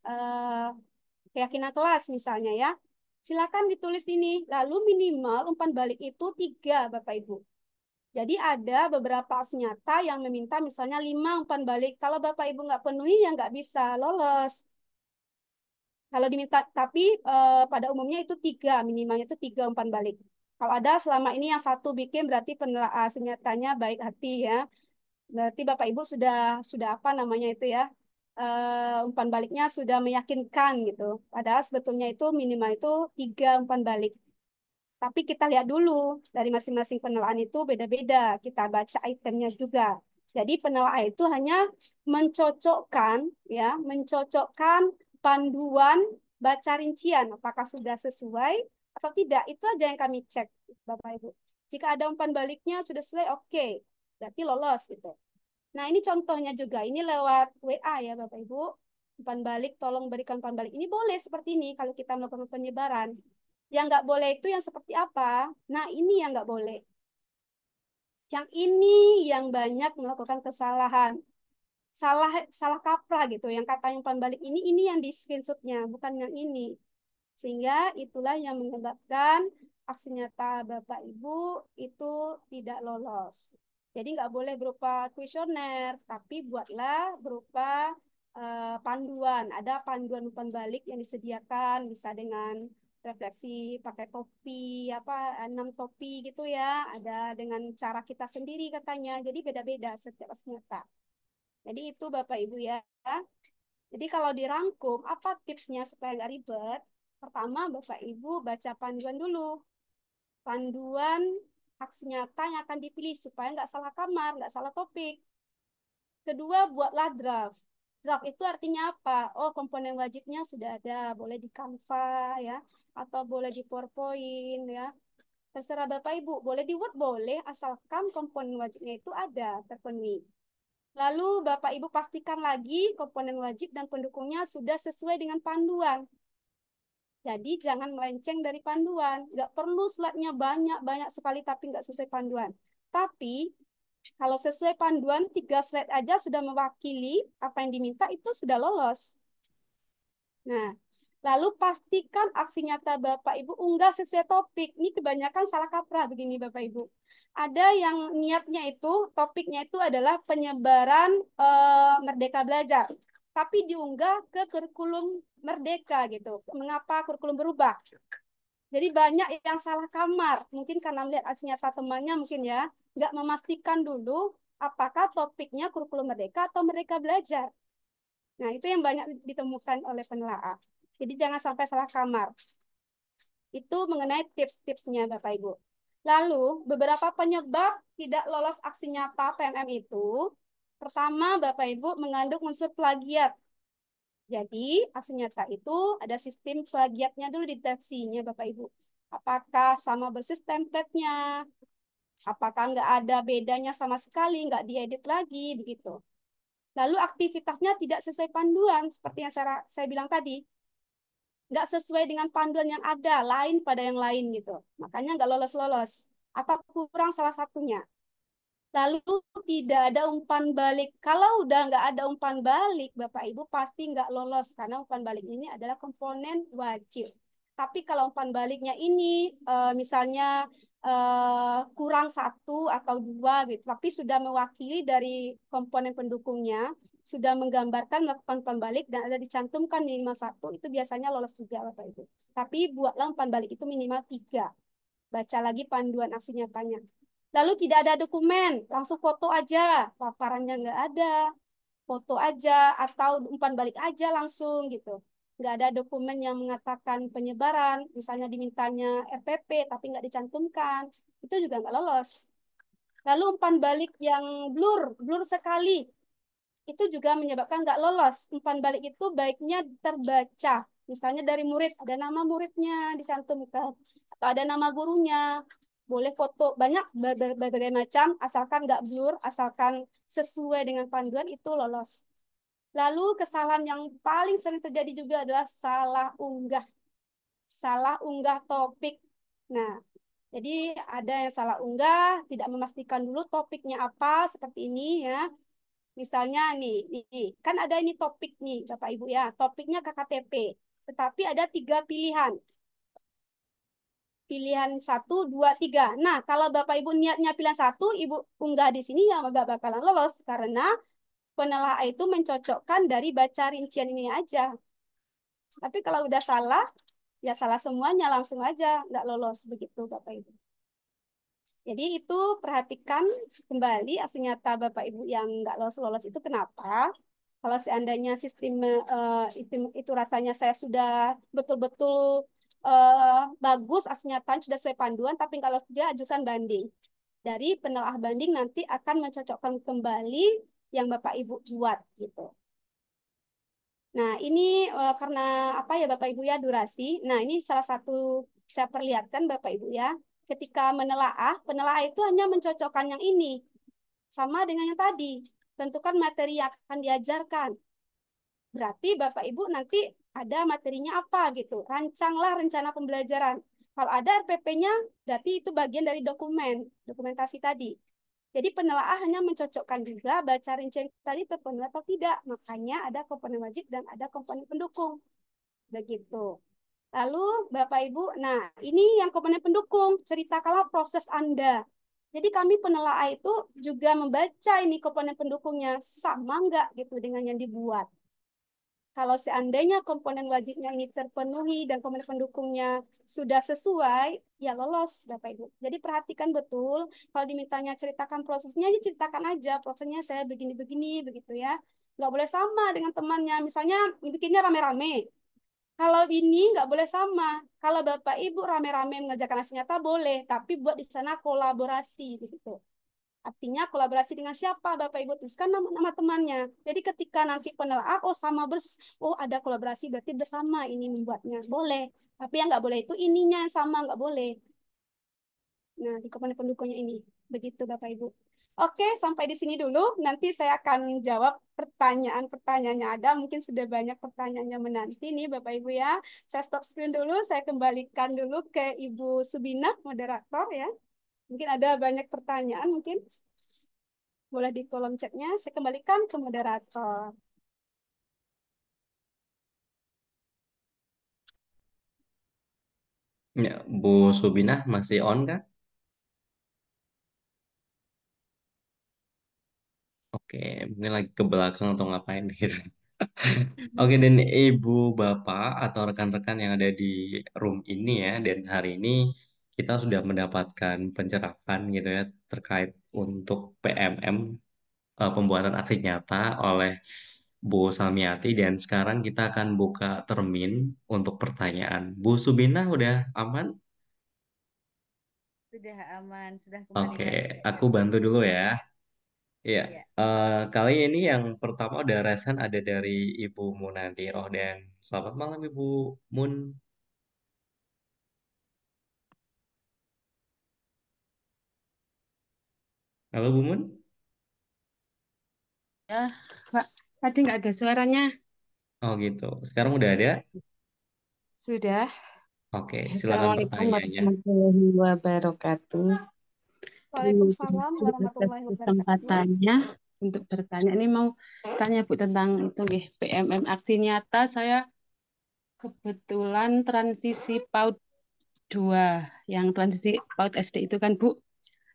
keyakinan kelas misalnya ya. Silakan ditulis ini. Lalu minimal umpan balik itu 3 Bapak Ibu. Jadi ada beberapa aksi nyata yang meminta misalnya 5 umpan balik. Kalau Bapak Ibu nggak penuhi ya nggak bisa lolos. Kalau diminta, tapi pada umumnya itu 3, minimalnya itu 3 umpan balik. Kalau ada selama ini yang satu bikin berarti penelaah nyatanya baik hati ya. Berarti Bapak Ibu sudah apa namanya itu ya, umpan baliknya sudah meyakinkan gitu. Padahal sebetulnya itu minimal itu 3 umpan balik. Tapi kita lihat dulu dari masing-masing penelaahan itu beda-beda. Kita baca itemnya juga. Jadi penelaah itu hanya mencocokkan ya, mencocokkan panduan baca rincian apakah sudah sesuai atau tidak. Itu aja yang kami cek Bapak Ibu. Jika ada umpan baliknya sudah sesuai, oke. Berarti lolos gitu. Nah, ini contohnya juga. Ini lewat WA ya Bapak Ibu. Umpan balik, tolong berikan umpan balik. Ini boleh seperti ini kalau kita melakukan penyebaran. Yang nggak boleh itu yang seperti apa? Nah, ini yang nggak boleh. Yang ini yang banyak melakukan kesalahan. Salah kaprah gitu. Yang kata umpan balik ini yang di screenshotnya, bukan yang ini. Sehingga itulah yang menyebabkan aksi nyata Bapak Ibu itu tidak lolos. Jadi nggak boleh berupa kuesioner, tapi buatlah berupa panduan. Ada panduan umpan balik yang disediakan, bisa dengan refleksi pakai topi, 6 topi gitu ya. Ada dengan cara kita sendiri katanya. Jadi beda-beda setiap aksi nyata. Jadi itu Bapak Ibu ya. Jadi kalau dirangkum, apa tipsnya supaya nggak ribet? Pertama, Bapak Ibu baca panduan dulu. Panduan aksi nyata yang akan dipilih supaya nggak salah kamar, nggak salah topik. Kedua, buatlah draft. Draft itu artinya apa? Oh, komponen wajibnya sudah ada, boleh di Canva ya, atau boleh di PowerPoint ya. Terserah Bapak Ibu, boleh di Word, boleh, asalkan komponen wajibnya itu ada, terpenuhi. Lalu Bapak Ibu pastikan lagi komponen wajib dan pendukungnya sudah sesuai dengan panduan. Jadi jangan melenceng dari panduan. Nggak perlu slide-nya banyak sekali tapi nggak sesuai panduan. Tapi kalau sesuai panduan, 3 slide aja sudah mewakili apa yang diminta, itu sudah lolos. Nah, lalu pastikan aksi nyata Bapak Ibu unggah sesuai topik. Ini kebanyakan salah kaprah begini Bapak Ibu. Ada yang niatnya itu, topiknya itu adalah penyebaran Merdeka Belajar. Tapi diunggah ke kurikulum Merdeka gitu. Mengapa kurikulum berubah? Jadi banyak yang salah kamar. Mungkin karena melihat aksi nyata temannya mungkin ya. Nggak memastikan dulu apakah topiknya kurikulum Merdeka atau Merdeka Belajar. Nah, itu yang banyak ditemukan oleh penelaah. Jadi jangan sampai salah kamar. Itu mengenai tips-tipsnya Bapak Ibu. Lalu, beberapa penyebab tidak lolos aksi nyata PMM itu, pertama Bapak Ibu mengandung unsur plagiat. Jadi, aksi nyata itu ada sistem plagiatnya dulu deteksinya Bapak Ibu. Apakah sama persis template-nya? Apakah nggak ada bedanya sama sekali, nggak diedit lagi, begitu. Lalu aktivitasnya tidak sesuai panduan, seperti yang saya bilang tadi. Nggak sesuai dengan panduan yang ada, lain pada yang lain gitu. Makanya nggak lolos-lolos. Atau kurang salah satunya. Lalu tidak ada umpan balik. Kalau udah nggak ada umpan balik, Bapak Ibu pasti nggak lolos. Karena umpan balik ini adalah komponen wajib. Tapi kalau umpan baliknya ini misalnya kurang 1 atau 2 gitu, tapi sudah mewakili dari komponen pendukungnya, sudah menggambarkan melakukan umpan balik dan ada dicantumkan minimal 1, itu biasanya lolos juga Bapak Ibu. Tapi buatlah umpan balik itu minimal 3. Baca lagi panduan aksi nyatanya. Lalu tidak ada dokumen, langsung foto aja, paparannya nggak ada. foto aja atau umpan balik aja langsung gitu. Nggak ada dokumen yang mengatakan penyebaran, misalnya dimintanya RPP tapi nggak dicantumkan, itu juga nggak lolos. Lalu umpan balik yang blur sekali, itu juga menyebabkan nggak lolos. Umpan balik itu baiknya terbaca. Misalnya dari murid, ada nama muridnya dicantumkan, atau ada nama gurunya. Boleh foto, banyak berbagai macam, asalkan nggak blur, asalkan sesuai dengan panduan, itu lolos. Lalu kesalahan yang paling sering terjadi juga adalah salah unggah topik. Nah, jadi ada yang salah unggah, tidak memastikan dulu topiknya apa, seperti ini ya. Misalnya nih, kan ada ini topik nih, Bapak Ibu ya, topiknya KKTP. Tetapi ada 3 pilihan. Pilihan 1, 2, 3. Nah, kalau Bapak Ibu niatnya pilihan 1, Ibu unggah di sini ya nggak bakalan lolos. Karena penelaah itu mencocokkan dari baca rincian ini aja. Tapi kalau udah salah, ya salah semuanya langsung aja, nggak lolos. Begitu Bapak Ibu. Jadi itu perhatikan kembali asal nyata Bapak Ibu yang nggak lolos-lolos itu kenapa? Kalau seandainya sistem itu rasanya saya sudah betul-betul bagus asal nyata sudah sesuai panduan, tapi kalau dia ajukan banding. Dari penelaah banding nanti akan mencocokkan kembali yang Bapak Ibu buat gitu. Nah, ini karena apa ya Bapak Ibu ya durasi. Nah, ini salah satu saya perlihatkan Bapak Ibu ya. Ketika menelaah, penelaah itu hanya mencocokkan yang ini sama dengan yang tadi. Tentukan materi yang akan diajarkan. Berarti Bapak Ibu nanti ada materinya apa gitu. Rancanglah rencana pembelajaran. Kalau ada RPP-nya, berarti itu bagian dari dokumentasi tadi. Jadi penelaah hanya mencocokkan juga baca rincian tadi terpenuhi atau tidak. Makanya ada komponen wajib dan ada komponen pendukung. Begitu. Lalu Bapak Ibu, nah ini yang komponen pendukung, ceritakanlah proses Anda. Jadi kami penelaah itu juga membaca ini komponen pendukungnya, sama nggak gitu dengan yang dibuat. Kalau seandainya komponen wajibnya ini terpenuhi dan komponen pendukungnya sudah sesuai, ya lolos Bapak Ibu. Jadi perhatikan betul, kalau dimintanya ceritakan prosesnya, ya ceritakan aja prosesnya saya begini-begini, begitu ya. Nggak boleh sama dengan temannya, misalnya bikinnya rame-rame. Kalau ini nggak boleh sama. Kalau Bapak Ibu rame-rame mengerjakan hasil nyata boleh, tapi buat di sana kolaborasi begitu. Artinya kolaborasi dengan siapa Bapak Ibu tuliskan nama-nama temannya. Jadi ketika nanti penelaah, oh sama oh ada kolaborasi berarti bersama ini membuatnya. Boleh. Tapi yang nggak boleh itu ininya yang sama nggak boleh. Nah, di komponen pendukungnya ini. Begitu Bapak Ibu. Oke, sampai di sini dulu. Nanti saya akan jawab pertanyaan-pertanyaannya ada. Mungkin sudah banyak pertanyaannya menanti nih Bapak Ibu ya. Saya stop screen dulu. Saya kembalikan dulu ke Ibu Subina, moderator ya. Mungkin ada banyak pertanyaan mungkin. Boleh di kolom chatnya. Saya kembalikan ke moderator. Ya, Bu Subinah masih on kan? Oke, mungkin lagi ke belakang atau ngapain gitu. Oke, dan ibu, bapak, atau rekan-rekan yang ada di room ini ya, dan hari ini kita sudah mendapatkan pencerahan gitu ya terkait untuk PMM, pembuatan aksi nyata oleh Bu Salmiati, dan sekarang kita akan buka termin untuk pertanyaan. Bu Subina udah aman? Sudah aman, sudah kembali Oke, lagi. aku bantu dulu ya. Iya, Iya. kali ini yang pertama udah resen ada dari Ibu Munantiroh, dan selamat malam Ibu Mun. Halo Bu Mun. Ya, Pak. Tadi nggak ada suaranya. Oh gitu. Sekarang udah ada? Sudah. Oke, silakan Assalamualaikum pertanyaannya. warahmatullahi wabarakatuh. Terima Waalaikumsalam kasih atas warahmatullahi wabarakatuh. kesempatannya untuk bertanya. Ini mau tanya Bu tentang itu nih, PMM aksi nyata. Saya kebetulan transisi PAUD 2, yang transisi PAUD SD itu kan Bu.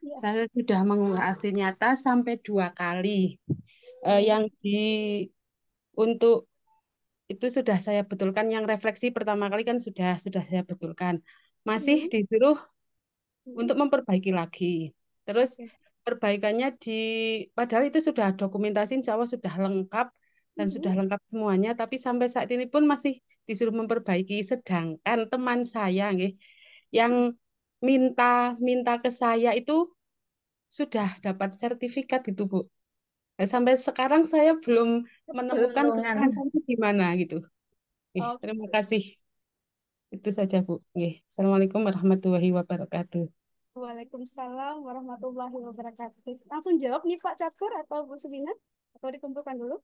Iya. Saya sudah mengunggah aksi nyata sampai 2 kali. Hmm. Yang untuk itu sudah saya betulkan, yang refleksi pertama kali kan sudah saya betulkan. Masih Hmm. disuruh Hmm. untuk memperbaiki lagi. Terus Oke. perbaikannya padahal itu sudah dokumentasi, insya Allah sudah lengkap dan sudah lengkap semuanya, tapi sampai saat ini pun masih disuruh memperbaiki. Sedangkan teman saya, nggih, yang minta minta ke saya itu sudah dapat sertifikat itu, Bu. Nah, sampai sekarang saya belum menemukan Peruntungan. kesalahan di mana gitu. Terima Oke. kasih. Itu saja, Bu. Assalamualaikum warahmatullahi wabarakatuh. Waalaikumsalam warahmatullahi wabarakatuh. Langsung jawab nih Pak Catur atau Bu Subina? Atau dikumpulkan dulu?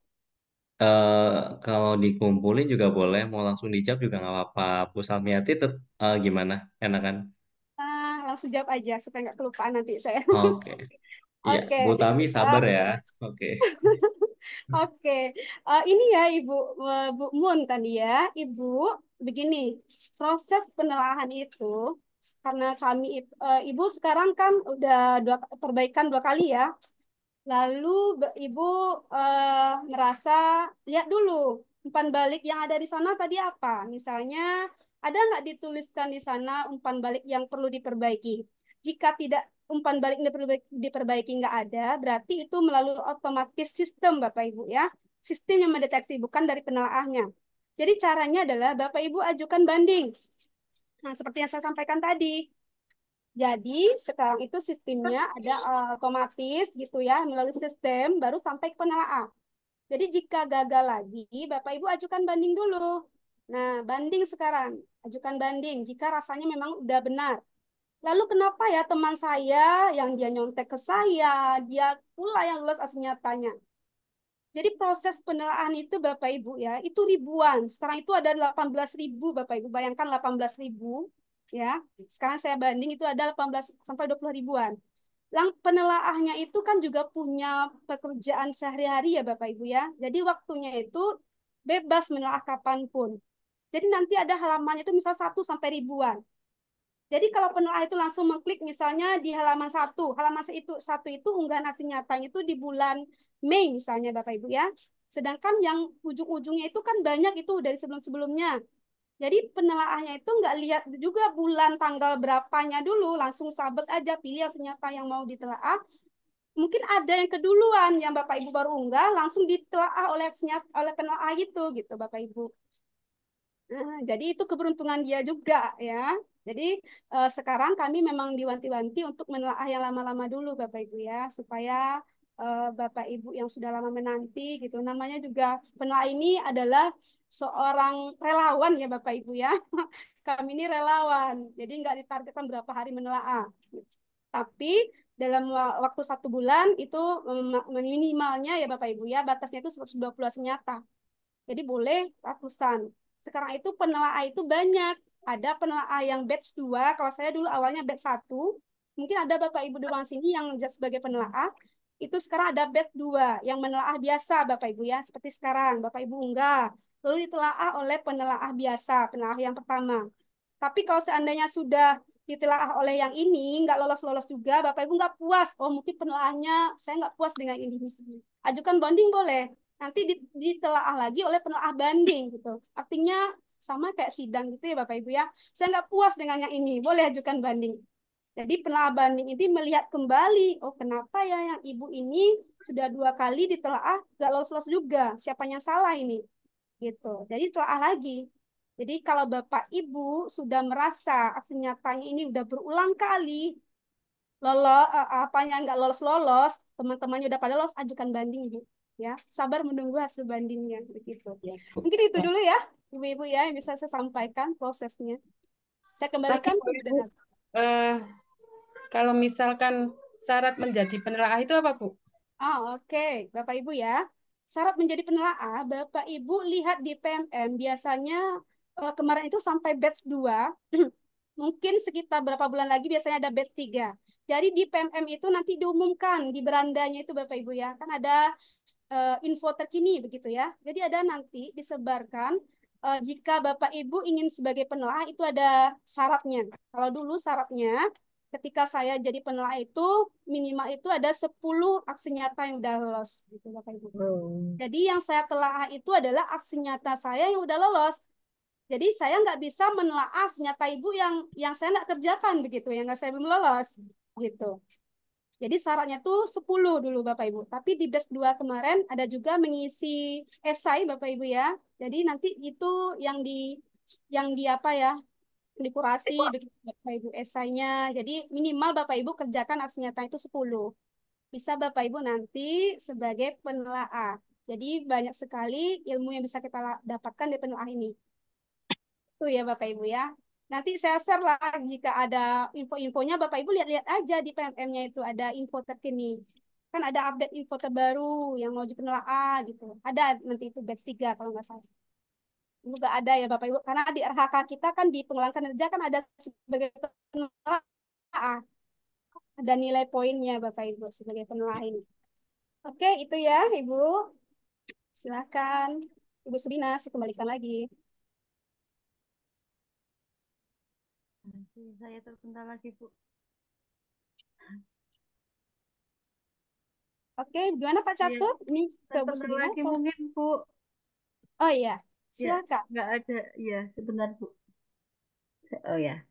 Kalau dikumpulin juga boleh, mau langsung dijawab juga nggak apa-apa. Bu Salmiati gimana? Enakan? Langsung jawab aja supaya nggak kelupaan nanti saya. Oke. Iya, Oke. Bu Tami sabar ya. Oke. Oke. Ini ya Ibu Bu Mun tadi ya. Ibu, begini, proses penelaahan itu karena Ibu sekarang kan udah perbaikan 2 kali ya. Lalu Ibu merasa lihat dulu umpan balik yang ada di sana tadi apa? Misalnya ada nggak dituliskan di sana umpan balik yang perlu diperbaiki? Jika tidak umpan balik yang diperbaiki nggak ada, berarti itu melalui otomatis sistem Bapak Ibu ya. Sistem yang mendeteksi bukan dari penelaahnya. Jadi caranya adalah Bapak Ibu ajukan banding. Nah, seperti yang saya sampaikan tadi. Jadi sekarang itu sistemnya ada otomatis gitu ya melalui sistem baru sampai ke penelaah. Jadi jika gagal lagi, Bapak Ibu ajukan banding dulu. Nah, banding sekarang, ajukan banding jika rasanya memang udah benar. Lalu kenapa ya teman saya yang dia nyontek ke saya, dia pula yang lulus asli nyatanya. Jadi proses penelaahan itu Bapak Ibu ya, itu ribuan. Sekarang itu ada 18.000 Bapak Ibu. Bayangkan 18.000 ya. Sekarang saya banding itu ada 18 sampai 20 ribuan. Penelaahnya itu kan juga punya pekerjaan sehari-hari ya Bapak Ibu ya. Jadi waktunya itu bebas menelaah kapanpun. Jadi nanti ada halamannya itu misal 1 sampai ribuan. Jadi kalau penelaah itu langsung mengklik misalnya di halaman 1, halaman satu itu unggahan aksi nyatanya itu di bulan Mei misalnya Bapak Ibu ya. Sedangkan yang ujung-ujungnya itu kan banyak itu dari sebelum-sebelumnya. Jadi penelaahnya itu nggak lihat juga bulan tanggal berapanya dulu, langsung sabet aja pilih aksi nyata yang mau ditelaah. Mungkin ada yang keduluan yang Bapak Ibu baru unggah langsung ditelaah oleh penelaah itu gitu Bapak Ibu. Nah, jadi itu keberuntungan dia juga ya. Jadi sekarang kami memang diwanti-wanti untuk menelaah yang lama-lama dulu Bapak Ibu ya, supaya Bapak Ibu yang sudah lama menanti gitu. Namanya juga penelaah ini adalah seorang relawan ya Bapak Ibu ya. Kami ini relawan, jadi nggak ditargetkan berapa hari menelaah. Tapi dalam waktu 1 bulan itu minimalnya ya Bapak Ibu ya, batasnya itu 120 nyata. Jadi boleh ratusan. Sekarang itu penelaah itu banyak. Ada penelaah yang batch 2. Kalau saya dulu awalnya batch 1. Mungkin ada Bapak Ibu di ruang sini yang sebagai penelaah. Itu sekarang ada batch 2 yang menelaah biasa Bapak Ibu ya. Seperti sekarang Bapak Ibu unggah. Lalu ditelaah oleh penelaah biasa, penelaah yang pertama. Tapi kalau seandainya sudah ditelaah oleh yang ini, nggak lolos-lolos juga, Bapak Ibu nggak puas. Oh mungkin penelaahnya saya nggak puas dengan ini. Ajukan banding boleh. Nanti ditelaah lagi oleh penelaah banding gitu. Artinya sama kayak sidang gitu ya Bapak Ibu ya. Saya nggak puas dengan yang ini, boleh ajukan banding. Jadi penelaah banding ini melihat kembali, oh kenapa ya yang ibu ini sudah 2 kali ditelaah nggak lolos-lolos juga, siapa yang salah ini, gitu. Jadi telaah lagi. Jadi kalau Bapak Ibu sudah merasa aksi nyatanya ini udah berulang kali lolos apanya nggak lolos-lolos, teman-temannya udah pada lolos, ajukan banding Bu. Ya, sabar menunggu hasil bandingnya begitu. Mungkin itu dulu ya, Ibu-ibu ya yang bisa saya sampaikan prosesnya. Saya Lagi kembalikan ke Bu, Bu Dana. kalau misalkan syarat menjadi penelaah itu apa, Bu? Oke. Bapak Ibu ya. Syarat menjadi penelaah, Bapak Ibu lihat di PMM biasanya kemarin itu sampai batch 2. Mungkin sekitar berapa bulan lagi biasanya ada batch 3. Jadi di PMM itu nanti diumumkan di berandanya itu Bapak Ibu ya. Kan ada info terkini begitu ya. Jadi ada nanti disebarkan jika Bapak Ibu ingin sebagai penelaah itu ada syaratnya. Kalau dulu syaratnya ketika saya jadi penelaah itu minimal itu ada 10 aksi nyata yang udah lolos gitu Bapak Ibu. Jadi yang saya telaah itu adalah aksi nyata saya yang udah lolos. Jadi saya nggak bisa menelaah aksi nyata Ibu yang saya nggak kerjakan begitu, yang nggak saya belum lolos gitu. Jadi syaratnya tuh 10 dulu Bapak Ibu. Tapi di batch 2 kemarin ada juga mengisi esai Bapak Ibu ya. Jadi nanti itu yang di apa ya? Dikurasi begitu Bapak Ibu esainya. Jadi minimal Bapak Ibu kerjakan aksi nyata itu 10. Bisa Bapak Ibu nanti sebagai penelaah. Jadi banyak sekali ilmu yang bisa kita dapatkan dari penelaah ini. Itu ya Bapak Ibu ya. Nanti saya share lah jika ada info-infonya Bapak Ibu lihat-lihat aja di PMM-nya itu ada info terkini. Kan ada update info terbaru yang mau penelaah gitu. Ada nanti itu batch 3 kalau nggak salah. Itu nggak ada ya Bapak Ibu. Karena di RHK kita kan di pengulangan kinerja kan ada sebagai penelaah. Ada nilai poinnya Bapak Ibu sebagai penelaah ini. Oke, itu ya Ibu. Silakan. Ibu Subina, saya kembalikan lagi. Nanti saya terbentar lagi, Bu. Oke, gimana Pak Iya, Catur? Ini ke Bu terbentar Subina lagi atau? mungkin, Bu. Oh iya, Ya, silakan. nggak ada. Ya, sebentar, Bu. Oh ya,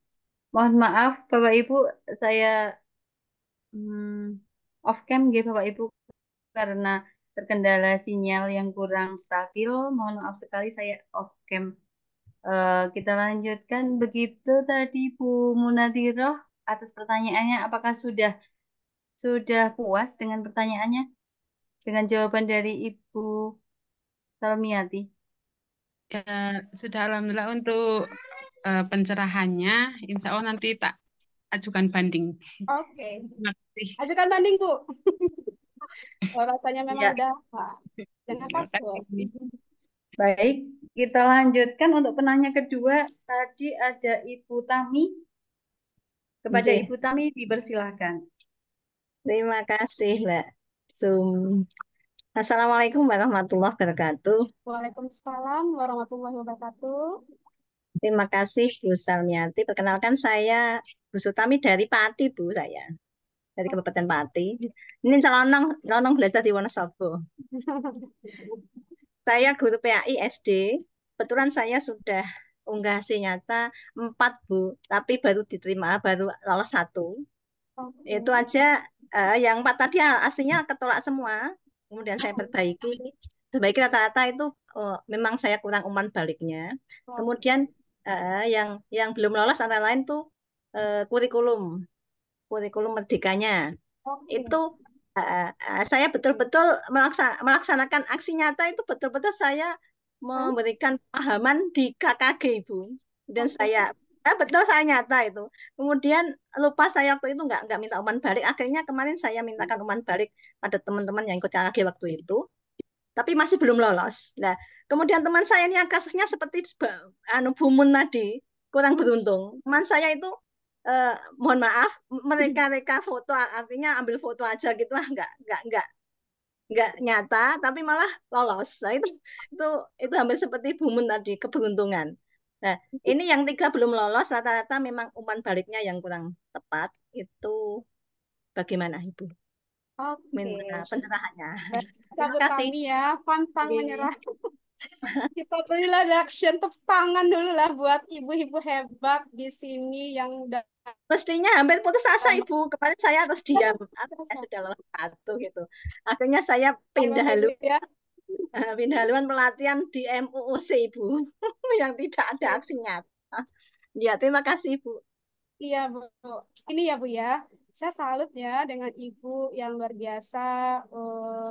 mohon maaf, Bapak Ibu, saya off cam gitu, Bapak Ibu, karena terkendala sinyal yang kurang stabil. Mohon maaf sekali saya off cam. Kita lanjutkan begitu tadi Bu Munadiroh atas pertanyaannya. Apakah sudah puas dengan pertanyaannya, dengan jawaban dari Ibu Salmiati? Ya, sudah alhamdulillah untuk pencerahannya. Insya Allah nanti tak ajukan banding. Oke, Terima kasih. ajukan banding Bu. Kalau rasanya memang Ya, udah, jangan Terima takut. kasih. baik. Kita lanjutkan untuk penanya kedua. Tadi ada Ibu Tami. Kepada Nggih, Ibu Tami dipersilahkan. terima kasih Mbak Sum. Assalamualaikum warahmatullahi wabarakatuh. Waalaikumsalam warahmatullahi wabarakatuh. Terima kasih Bu Salmiati. Perkenalkan saya Bu Sutami dari Pati, Bu, saya. Dari Kabupaten Pati. Ini calon belajar di Wonosobo. Saya guru PAI SD. Kebetulan saya sudah unggah hasil nyata 4, Bu. Tapi baru lolos 1. Itu Oke. aja yang 4 tadi aslinya ketolak semua. Kemudian saya perbaiki rata-rata itu memang saya kurang umpan baliknya. Kemudian yang belum lolos antara lain tuh kurikulum merdekanya. Oke. Itu saya betul-betul melaksanakan aksi nyata itu betul-betul saya memberikan pemahaman di KKG, Ibu. Dan betul saya nyata itu. Kemudian lupa saya waktu itu nggak minta umpan balik. Akhirnya kemarin saya mintakan umpan balik pada teman-teman yang ikut KKG waktu itu. Tapi masih belum lolos. Nah, kemudian teman saya ini yang kasusnya seperti Bu Mun tadi, kurang beruntung. Teman saya itu mohon maaf, mereka foto, artinya ambil foto aja gitu lah, nggak nyata, tapi malah lolos. Nah, itu hampir seperti Bu Mun tadi, keberuntungan. Nah, ini yang 3 belum lolos, rata-rata memang umpan baliknya yang kurang tepat. Itu bagaimana, Ibu? Oke. Minta pencerahannya. Terima Sabut kasih. Tami ya, pantang Oke. menyerah. Kita berilah action, tepuk tangan dulu lah buat ibu-ibu hebat di sini yang udah Mestinya hampir putus asa, Ibu. Kemarin saya harus diam, saya sudah lolos 1 gitu. Akhirnya saya pindah Bapak Ibu ya. haluan pelatihan di MUUC, Ibu, yang tidak ada aksi nyata. Ya, terima kasih, Ibu. Iya, Bu. Ini ya, Bu ya. Saya salut ya dengan Ibu yang luar biasa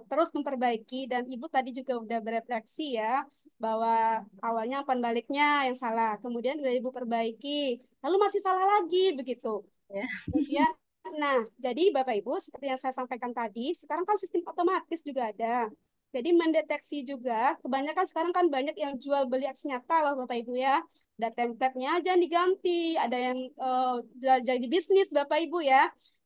terus memperbaiki dan Ibu tadi juga udah berefleksi ya bahwa awalnya umpan baliknya yang salah, kemudian udah Ibu perbaiki, lalu masih salah lagi begitu. Ya. Kemudian, nah, jadi Bapak Ibu seperti yang saya sampaikan tadi, sekarang kan sistem otomatis juga ada. Jadi mendeteksi juga, kebanyakan sekarang kan banyak yang jual beli aksi nyata loh Bapak Ibu ya. Ada template-nya aja yang diganti, ada yang jadi bisnis Bapak Ibu ya.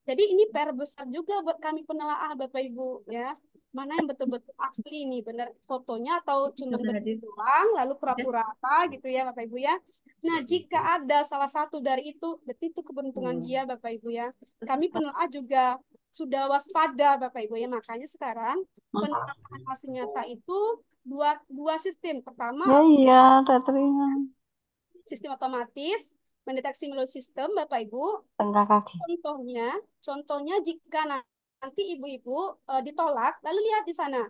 Jadi ini PR besar juga buat kami penelaah Bapak Ibu ya. Mana yang betul-betul asli nih, benar fotonya atau cuma Sudah bentuk hadir. doang, lalu pura-pura apa gitu ya Bapak Ibu ya. Nah, jika ada salah satu dari itu, berarti itu keberuntungan dia Bapak Ibu ya. Kami penelaah juga sudah waspada Bapak Ibu ya. Makanya sekarang penelahan hasil nyata itu dua sistem. Pertama, Iya, terima. sistem otomatis mendeteksi melalui sistem Bapak Ibu. Tengah kaki. Contohnya jika nanti ibu-ibu ditolak, lalu lihat di sana.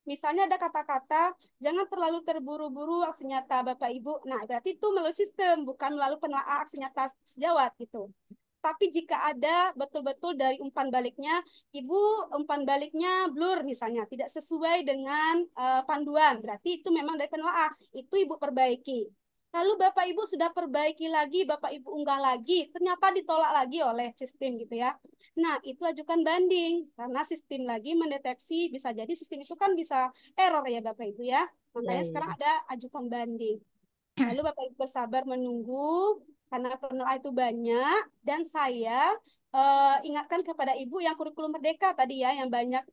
Misalnya ada kata-kata, jangan terlalu terburu-buru aksi nyata Bapak Ibu. Nah, berarti itu melalui sistem, bukan melalui penelaah aksi nyata sejawat gitu. Tapi jika ada betul-betul dari umpan baliknya, Ibu umpan baliknya blur misalnya, tidak sesuai dengan panduan, berarti itu memang dari penelaah, itu Ibu perbaiki. Lalu Bapak Ibu sudah perbaiki lagi, Bapak Ibu unggah lagi, ternyata ditolak lagi oleh sistem gitu ya. Nah, itu ajukan banding karena sistem lagi mendeteksi, bisa jadi sistem itu kan bisa error ya Bapak Ibu ya. Ya, Makanya sekarang ya. ada ajukan banding. Lalu Bapak Ibu bersabar menunggu karena penelaah itu banyak dan saya ingatkan kepada Ibu yang kurikulum merdeka tadi ya yang banyak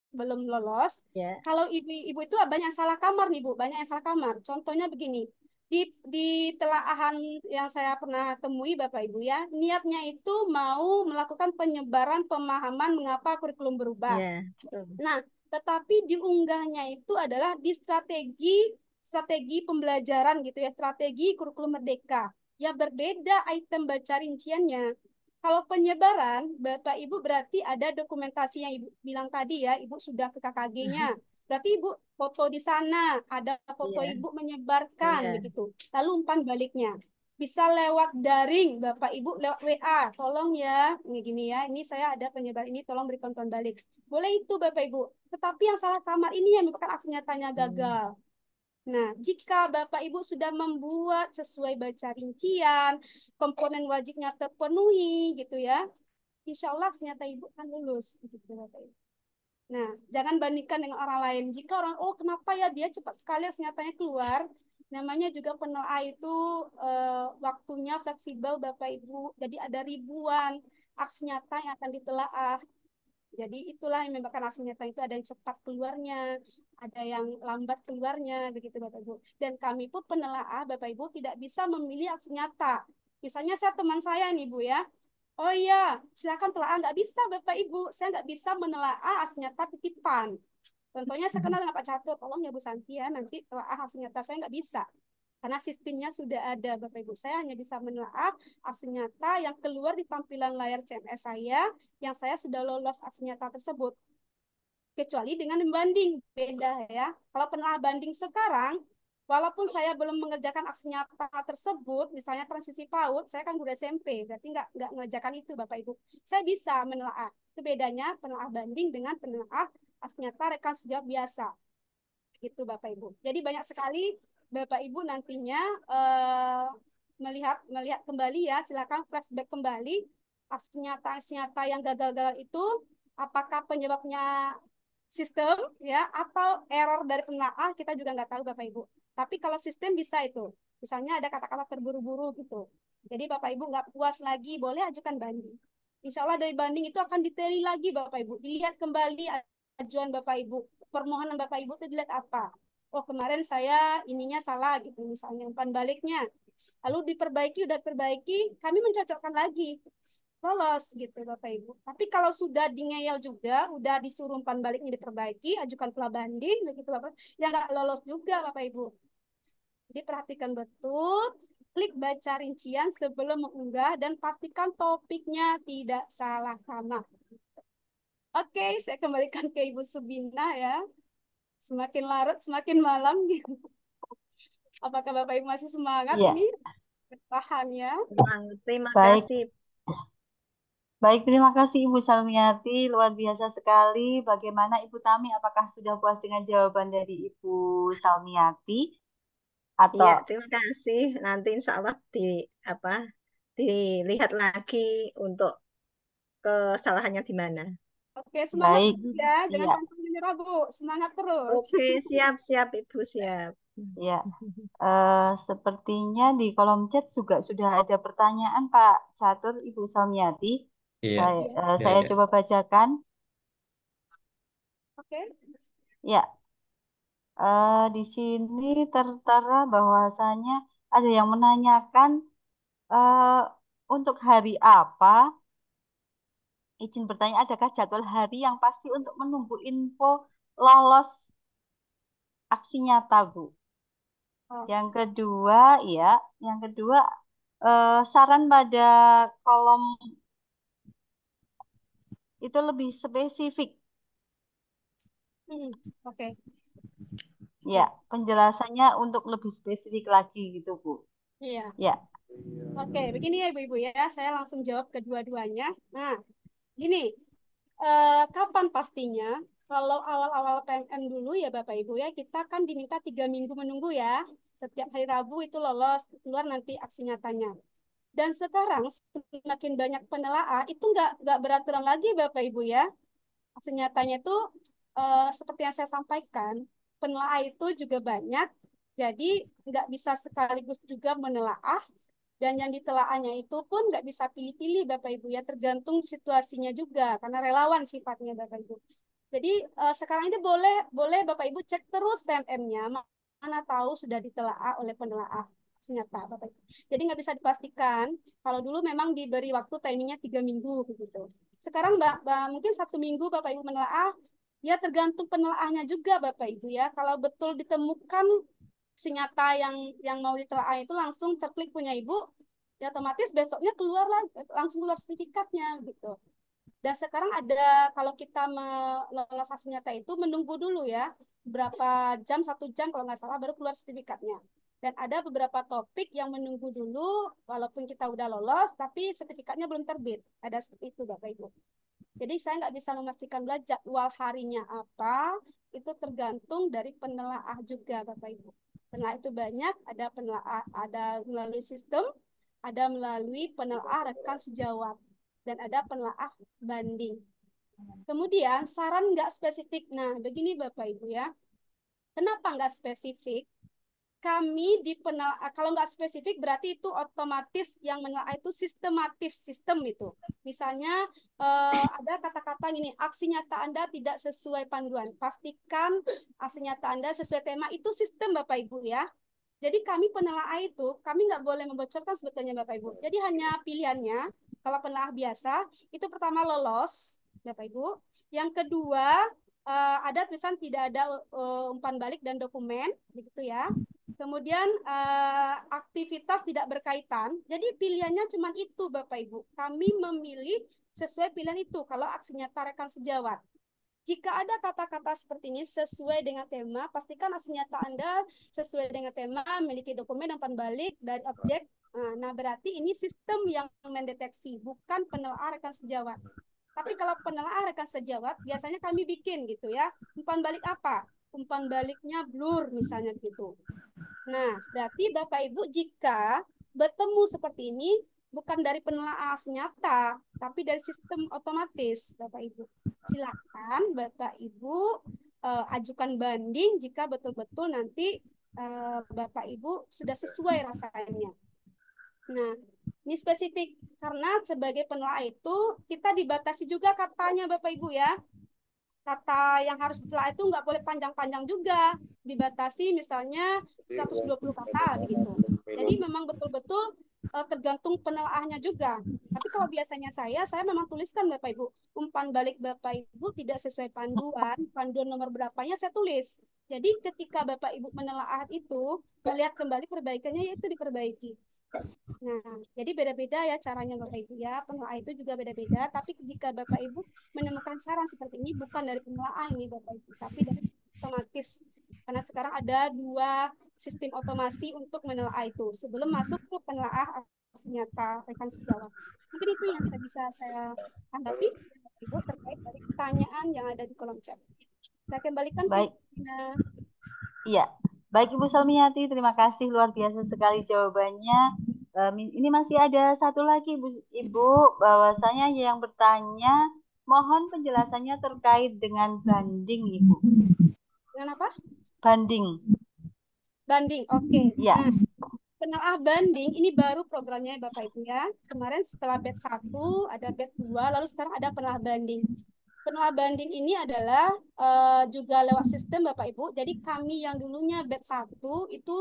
belum lolos. Ya. Kalau ibu-ibu itu banyak yang salah kamar nih Bu, banyak yang salah kamar. Contohnya begini, di telaahan yang saya pernah temui Bapak Ibu ya, niatnya itu mau melakukan penyebaran pemahaman mengapa kurikulum berubah. Ya, betul. Nah, tetapi diunggahnya itu adalah di strategi pembelajaran gitu ya, strategi kurikulum merdeka. Ya berbeda item baca rinciannya. Kalau penyebaran, Bapak Ibu berarti ada dokumentasi yang Ibu bilang tadi ya, Ibu sudah ke KKG-nya. Berarti Ibu foto di sana, ada foto Iya, Ibu menyebarkan iya. begitu. Lalu umpan baliknya. Bisa lewat daring, Bapak Ibu lewat WA. Tolong ya, ini gini ya, ini saya ada penyebar ini, tolong berikan umpan balik. Boleh itu Bapak Ibu. Tetapi yang salah kamar ini yang merupakan aksi nyatanya gagal. Nah, jika Bapak Ibu sudah membuat sesuai baca rincian, komponen wajibnya terpenuhi gitu ya, insya Allah aksi nyata Ibu akan lulus gitu Bapak Ibu. Nah, jangan bandingkan dengan orang lain. Jika orang, oh kenapa ya dia cepat sekali aksi nyatanya keluar, namanya juga penelaah itu waktunya fleksibel Bapak Ibu. Jadi ada ribuan aksi nyata yang akan ditelaah. Jadi itulah yang menyebabkan hasil nyata itu ada yang cepat keluarnya, ada yang lambat keluarnya, begitu Bapak Ibu. Dan kami pun penelaah Bapak Ibu tidak bisa memilih aksi nyata. Misalnya saya teman saya nih Bu ya, oh iya silakan telaah, nggak bisa Bapak Ibu, saya nggak bisa menelaah aksi nyata titipan. Contohnya saya kenal dengan Pak Catur, tolong ya Bu Santi ya, nanti telaah aksi nyata saya nggak bisa. Karena sistemnya sudah ada Bapak Ibu. Saya hanya bisa menelaah aksi nyata yang keluar di tampilan layar CMS saya, yang saya sudah lolos aksi nyata tersebut. Kecuali dengan membanding, beda ya. Kalau penelaah banding sekarang, walaupun saya belum mengerjakan aksi nyata tersebut, misalnya transisi PAUD, saya kan udah SMP, berarti nggak mengerjakan itu Bapak Ibu. Saya bisa menelaah. Itu bedanya penelaah banding dengan penelaah aksi nyata rekan sejawat biasa. Gitu Bapak Ibu. Jadi banyak sekali Bapak Ibu nantinya melihat kembali ya, silakan flashback kembali aksi nyata yang gagal-gagal itu apakah penyebabnya sistem ya atau error dari penelaah kita juga nggak tahu Bapak Ibu. Tapi kalau sistem bisa itu. Misalnya ada kata-kata terburu-buru gitu. Jadi Bapak Ibu nggak puas lagi boleh ajukan banding. Insya Allah dari banding itu akan diteli lagi Bapak Ibu. Dilihat kembali ajuan Bapak Ibu. Permohonan Bapak Ibu itu dilihat apa. Oh kemarin saya ininya salah gitu misalnya umpan baliknya. Lalu diperbaiki, udah perbaiki, kami mencocokkan lagi lolos gitu Bapak Ibu. Tapi kalau sudah dingeyel juga, udah disuruh umpan baliknya diperbaiki, ajukan pula banding begitu Bapak, ya nggak lolos juga Bapak Ibu. Jadi perhatikan betul, klik baca rincian sebelum mengunggah dan pastikan topiknya tidak salah sama. Oke, saya kembalikan ke Ibu Subina ya. Semakin larut, semakin malam. Apakah Bapak Ibu masih semangat Iya, ini? Bertahan ya. Terima baik. kasih. Baik, terima kasih Ibu Salmiati. Luar biasa sekali. Bagaimana Ibu Tami? Apakah sudah puas dengan jawaban dari Ibu Salmiati? Atau Iya, terima kasih. Nanti insya Allah apa dilihat lagi untuk kesalahannya di mana. Oke, semangat baik, ya. Jangan iya, pantang menyerah, Bu. Semangat terus. Oke, siap-siap Ibu, siap. iya. Sepertinya di kolom chat juga sudah ada pertanyaan Pak Catur, Ibu Salmiati. Iya, Iya. Saya iya. coba bacakan. Oke. Ya, di sini tertera bahwasanya ada yang menanyakan eh, untuk hari apa, izin bertanya, adakah jadwal hari yang pasti untuk menunggu info lolos aksi nyata, Bu? Oh, Yang kedua, ya, yang kedua saran pada kolom itu lebih spesifik. Oke. Ya, penjelasannya untuk lebih spesifik lagi gitu, Bu. Iya. Ya. Oke, begini ya Ibu-Ibu ya, saya langsung jawab kedua-duanya. Nah, gini, kapan pastinya? Kalau awal-awal PMM dulu ya Bapak Ibu ya, kita kan diminta 3 minggu menunggu ya. Setiap hari Rabu itu lolos, keluar nanti aksi nyatanya. Dan sekarang semakin banyak penelaah, itu nggak beraturan lagi Bapak Ibu ya. Aksi nyatanya itu seperti yang saya sampaikan, penelaah itu juga banyak, jadi nggak bisa sekaligus juga menelaah, dan yang ditelaahnya itu pun nggak bisa pilih-pilih Bapak Ibu ya, tergantung situasinya juga, karena relawan sifatnya Bapak Ibu. Jadi sekarang ini boleh Bapak Ibu cek terus PMM-nya, mana tahu sudah ditelaah oleh penelaah nyata Bapak Ibu. Jadi nggak bisa dipastikan. Kalau dulu memang diberi waktu timingnya 3 minggu begitu. Sekarang mungkin 1 minggu Bapak Ibu menelaah, ya tergantung penelaahnya juga Bapak Ibu ya. Kalau betul ditemukan nyata yang mau ditelaah itu langsung terklik punya Ibu, ya otomatis besoknya keluar langsung keluar sertifikatnya gitu. Dan sekarang ada, kalau kita lolos hasil nyata itu menunggu dulu ya, berapa jam, 1 jam kalau nggak salah baru keluar sertifikatnya. Dan ada beberapa topik yang menunggu dulu, walaupun kita udah lolos, tapi sertifikatnya belum terbit. Ada seperti itu Bapak Ibu. Jadi saya nggak bisa memastikan jadwal harinya apa, itu tergantung dari penelaah juga Bapak Ibu. Penelaah itu banyak, ada penelaah, ada melalui sistem, ada melalui penelaah rekan sejawat, dan ada penelaah banding. Kemudian saran nggak spesifik. Nah, begini Bapak Ibu ya. Kenapa nggak spesifik? Kami di penelaah, kalau nggak spesifik berarti itu otomatis yang menelaah itu sistematis, sistem itu. Misalnya ada kata-kata gini, aksi nyata Anda tidak sesuai panduan. Pastikan aksi nyata Anda sesuai tema, itu sistem Bapak Ibu ya. Jadi kami penelaah itu, kami nggak boleh membocorkan sebetulnya Bapak Ibu. Jadi hanya pilihannya, kalau penelaah biasa, itu pertama lolos, Bapak Ibu. Yang kedua, ada tulisan tidak ada umpan balik dan dokumen, begitu ya. Kemudian aktivitas tidak berkaitan. Jadi pilihannya cuma itu Bapak Ibu. Kami memilih sesuai pilihan itu kalau aksi nyata rekan sejawat. Jika ada kata-kata seperti ini sesuai dengan tema, pastikan aksi nyata Anda sesuai dengan tema, memiliki dokumen umpan balik dari objek. Nah, berarti ini sistem yang mendeteksi, bukan penelaah rekan sejawat. Tapi kalau penelaah rekan sejawat, biasanya kami bikin gitu ya. Umpan balik apa? Umpan baliknya blur misalnya gitu. Nah, berarti Bapak Ibu jika bertemu seperti ini bukan dari penelaah nyata, tapi dari sistem otomatis, Bapak Ibu. Silakan Bapak Ibu ajukan banding jika betul-betul nanti Bapak Ibu sudah sesuai rasanya. Nah, ini spesifik karena sebagai penelaah itu kita dibatasi juga katanya Bapak Ibu ya. Kata yang harus ditelaah itu nggak boleh panjang-panjang juga. Dibatasi misalnya 120 kata begitu. Jadi memang betul-betul tergantung penelaahnya juga. Tapi kalau biasanya saya memang tuliskan Bapak Ibu. Umpan balik Bapak Ibu tidak sesuai panduan nomor berapanya saya tulis. Jadi ketika Bapak Ibu menelaah itu, melihat kembali perbaikannya yaitu diperbaiki. Nah, jadi beda-beda ya caranya Bapak Ibu ya. Penelaah itu juga beda-beda. Tapi jika Bapak Ibu menemukan saran seperti ini bukan dari penelaah ini Bapak Ibu, tapi dari otomatis. Karena sekarang ada 2 sistem otomasi untuk menelaah itu sebelum masuk ke penelaah nyata rekan sejawat. Mungkin itu yang bisa saya tanggapi Bapak Ibu terkait dari pertanyaan yang ada di kolom chat. Saya kembalikan ke Tina. Iya, baik Ibu Salmiati, terima kasih luar biasa sekali jawabannya. Ini masih ada satu lagi Ibu, bahwasanya yang bertanya mohon penjelasannya terkait dengan banding Ibu. Dengan apa? Banding. Banding, oke. Ya. Nah, penelaah banding ini baru programnya Bapak Ibu ya. Kemarin setelah batch 1 ada batch 2, lalu sekarang ada penelaah banding. Penelaah banding ini adalah juga lewat sistem Bapak Ibu. Jadi kami yang dulunya batch 1 itu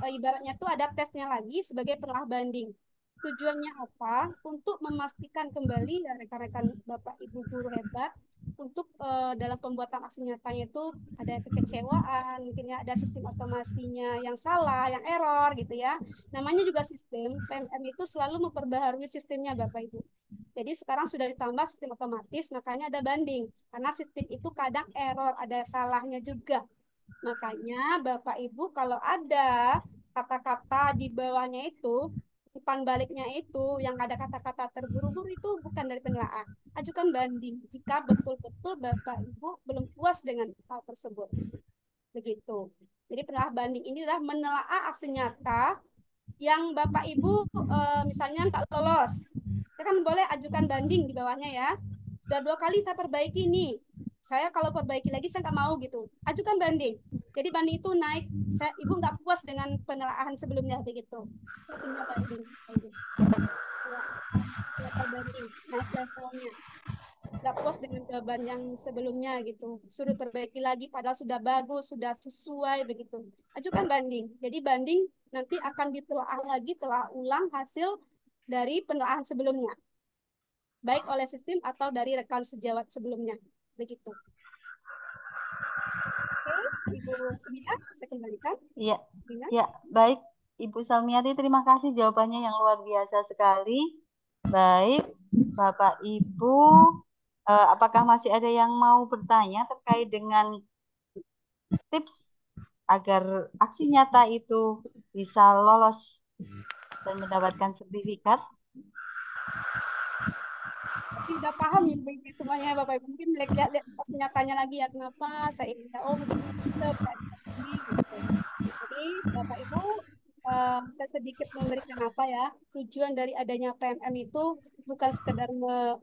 ibaratnya tuh ada tesnya lagi sebagai penelaah banding. Tujuannya apa? Untuk memastikan kembali ya rekan-rekan Bapak Ibu guru hebat untuk dalam pembuatan aksi nyatanya itu ada kekecewaan, mungkin ya ada sistem otomasinya yang salah, yang error gitu ya. Namanya juga sistem, PMM itu selalu memperbaharui sistemnya Bapak Ibu. Jadi sekarang sudah ditambah sistem otomatis, makanya ada banding. Karena sistem itu kadang error, ada salahnya juga. Makanya Bapak Ibu kalau ada kata-kata di bawahnya itu, umpan baliknya itu yang ada kata-kata terburu-buru itu bukan dari penelaah. Ajukan banding jika betul-betul Bapak Ibu belum puas dengan hal tersebut. Begitu. Jadi penelaah banding ini adalah menelaah aksi nyata yang Bapak Ibu misalnya nggak lolos. Saya kan boleh ajukan banding di bawahnya ya. Udah 2 kali saya perbaiki nih. Saya kalau perbaiki lagi saya nggak mau gitu. Ajukan banding. Jadi banding itu naik. Ibu nggak puas dengan penelaahan sebelumnya begitu. Artinya banding. Silakan banding. Naik levelnya. Nggak puas dengan jawaban yang sebelumnya gitu. Suruh perbaiki lagi padahal sudah bagus, sudah sesuai begitu. Ajukan banding. Jadi banding nanti akan ditelaah lagi, telah ulang hasil dari penelaahan sebelumnya. Baik oleh sistem atau dari rekan sejawat sebelumnya. Begitu. Oke, Ibu Semina, saya kembalikan. Iya, Semina. ya, baik Ibu Salmiati, terima kasih jawabannya yang luar biasa sekali. Baik, Bapak Ibu, apakah masih ada yang mau bertanya terkait dengan tips agar aksi nyata itu bisa lolos dan mendapatkan sertifikat? Tapi udah paham ya Ibu, semuanya Bapak Ibu. Mungkin lihat aksi nyatanya lagi ya kenapa saya ini begini tetap saya ini gitu. Jadi Bapak Ibu saya sedikit memberikan apa ya tujuan dari adanya PMM itu bukan sekedar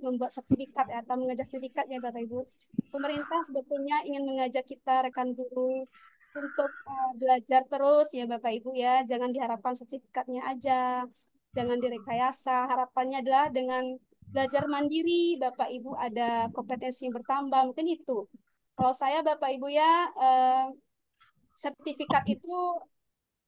membuat sertifikat ya, atau mengajar sertifikat ya Bapak Ibu. Pemerintah sebetulnya ingin mengajak kita rekan guru untuk belajar terus ya Bapak Ibu ya. Jangan diharapkan sertifikatnya aja, jangan direkayasa. Harapannya adalah dengan belajar mandiri Bapak Ibu ada kompetensi yang bertambah mungkin itu. Kalau saya Bapak Ibu ya sertifikat itu